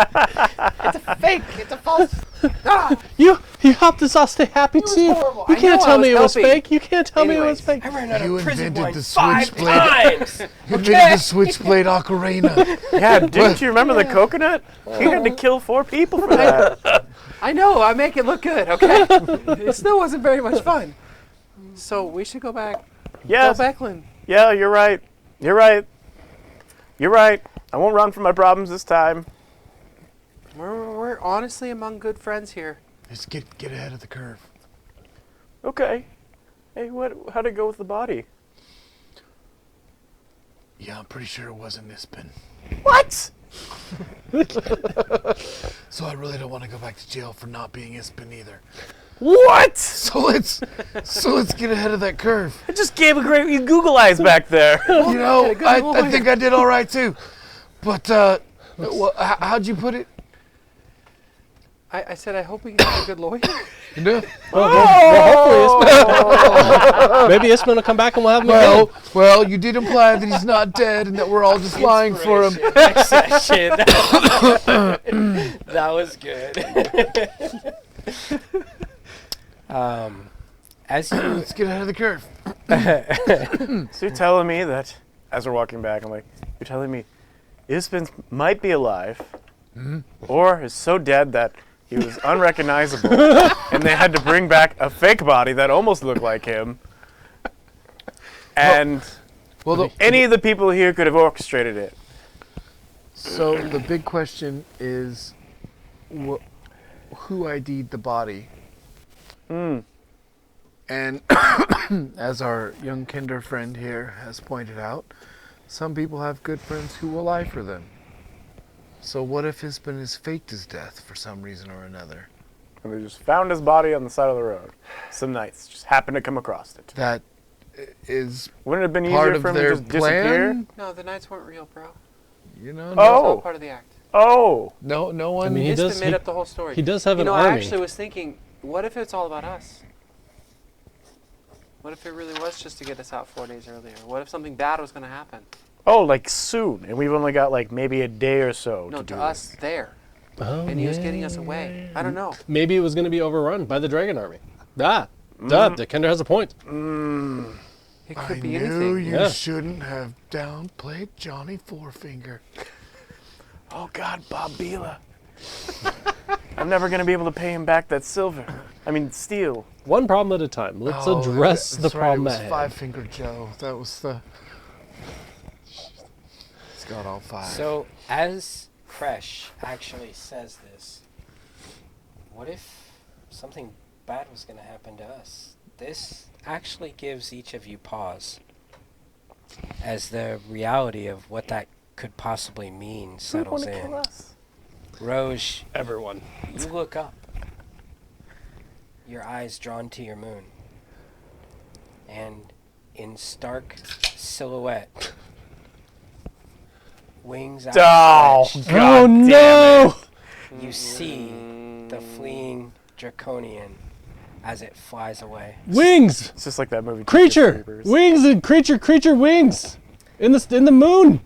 It's a fake. It's a false. Ah, You helped us all stay happy too. horrible. You I can't know, tell I was me it was helping. fake. You can't tell me it was Anyways. fake. I ran out You of prison invented wine the 5 switchblade. times. You invented the switchblade ocarina. Yeah, didn't you remember the coconut? You had to kill 4 people for that. I know. I make it look good. Okay. It still wasn't very much fun. So we should go back. Yes. Tell Becklin. Yeah, you're right. You're right. You're right. I won't run from my problems this time. We're honestly among good friends here. Just get ahead of the curve. Okay. Hey, how'd it go with the body? Yeah, I'm pretty sure it wasn't Ispin. What? So I really don't want to go back to jail for not being Ispin either. What? So let's get ahead of that curve. I just gave a great Google eyes back there. You know, good I lawyer. think I did all right too. But how'd you put it? I said I hope we can get a good lawyer. You know? Well, hopefully, maybe Isman will come back and we'll have him again. Well, you did imply that he's not dead and that we're all just lying for him. Next session. That was good. As you Let's get ahead of the curve. So you're telling me that, as we're walking back, I'm like, you're telling me Ispin might be alive, or is so dead that he was unrecognizable, and they had to bring back a fake body that almost looked like him, and Well, any of the people here could have orchestrated it. so the big question is, who ID'd the body? And as our young Kender friend here has pointed out, some people have good friends who will lie for them. So what if Ispin has faked his death for some reason or another? And they just found his body on the side of the road. Some nights just happened to come across it. That is Wouldn't it have been part easier of for him to their just disappear? plan. No, the nights weren't real, bro. You know, It's all Oh, part of the act. oh. no one. I mean, he Isman does. made up the whole story. He does have You an know, army. I actually was thinking, what if it's all about us? What if it really was just to get us out 4 days earlier? What if something bad was going to happen? Oh, like soon, and we've only got like maybe a day or so No, to to do us this. there. Oh, And he was getting us away. I don't know. Maybe it was going to be overrun by the dragon army. The Kender has a point. It could I be knew anything. you Yeah. shouldn't have downplayed Johnny Fourfinger. Oh God, Bob Bila. I'm never gonna be able to pay him back that silver. I mean, steel. One problem at a time. Let's Oh, address the that's right, problem it at was hand. Five Finger Joe. That was the. He's got all 5. So, as Kresh actually says this, what if something bad was going to happen to us? This actually gives each of you pause as the reality of what that could possibly mean Who'd settles wanna in. kill us? Roj, Everyone. you look up, your eyes drawn to your moon, and in stark silhouette, wings Oh, outstretched, God Oh damn no! it. you see the fleeing draconian as it flies away. Wings! It's just like that movie. Creature! Jeepers Creepers. Wings and creature wings! In the moon!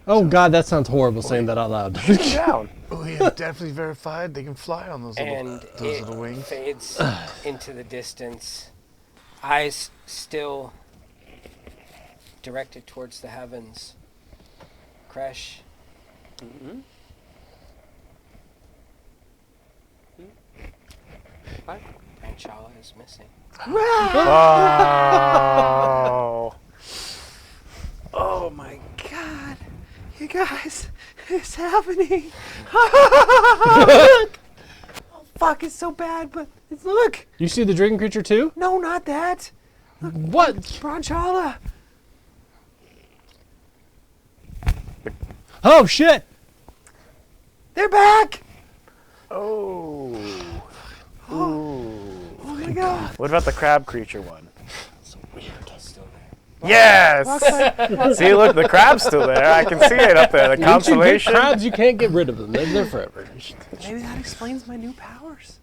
Oh God, that sounds horrible saying that out loud. Shoot him down. We have definitely verified they can fly on those And little wings. fades into the distance, eyes still directed towards the heavens. Crash. Mm-hmm. Hi. Panchala is missing. Oh. Oh my god. You guys, it's happening. Look. Oh fuck, it's so bad, but look. You see the dragon creature too? No, not that. What? Branchala. Oh shit! They're back. Oh. Ooh. Oh my god. What about the crab creature one? Still there. Yes! See, look, the crab's still there. I can see it up there. The Once you get constellation. crabs, you can't get rid of them. They're there forever. Maybe that explains my new powers.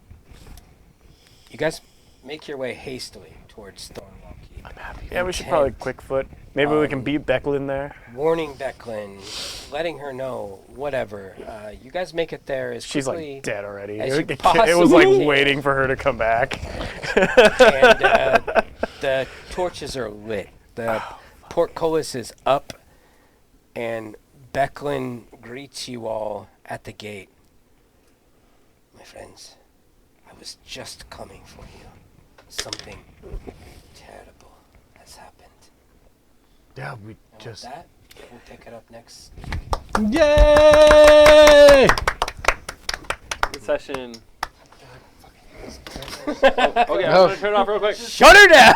You guys make your way hastily towards Thornwall Keep. Yeah, we should probably quick foot. Maybe we can beat Becklin there. Warning Becklin, letting her know, whatever. You guys make it there as She's quickly like dead already. as you It was possibly like can. waiting for her to come back. And the torches are lit. The portcullis is up, and Becklin greets you all at the gate. My friends, I was just coming for you. Something terrible has happened. Yeah, we And just. with that, we'll pick it up next. Yay! Good session. Okay, I'm gonna turn it off real quick. Shut her down!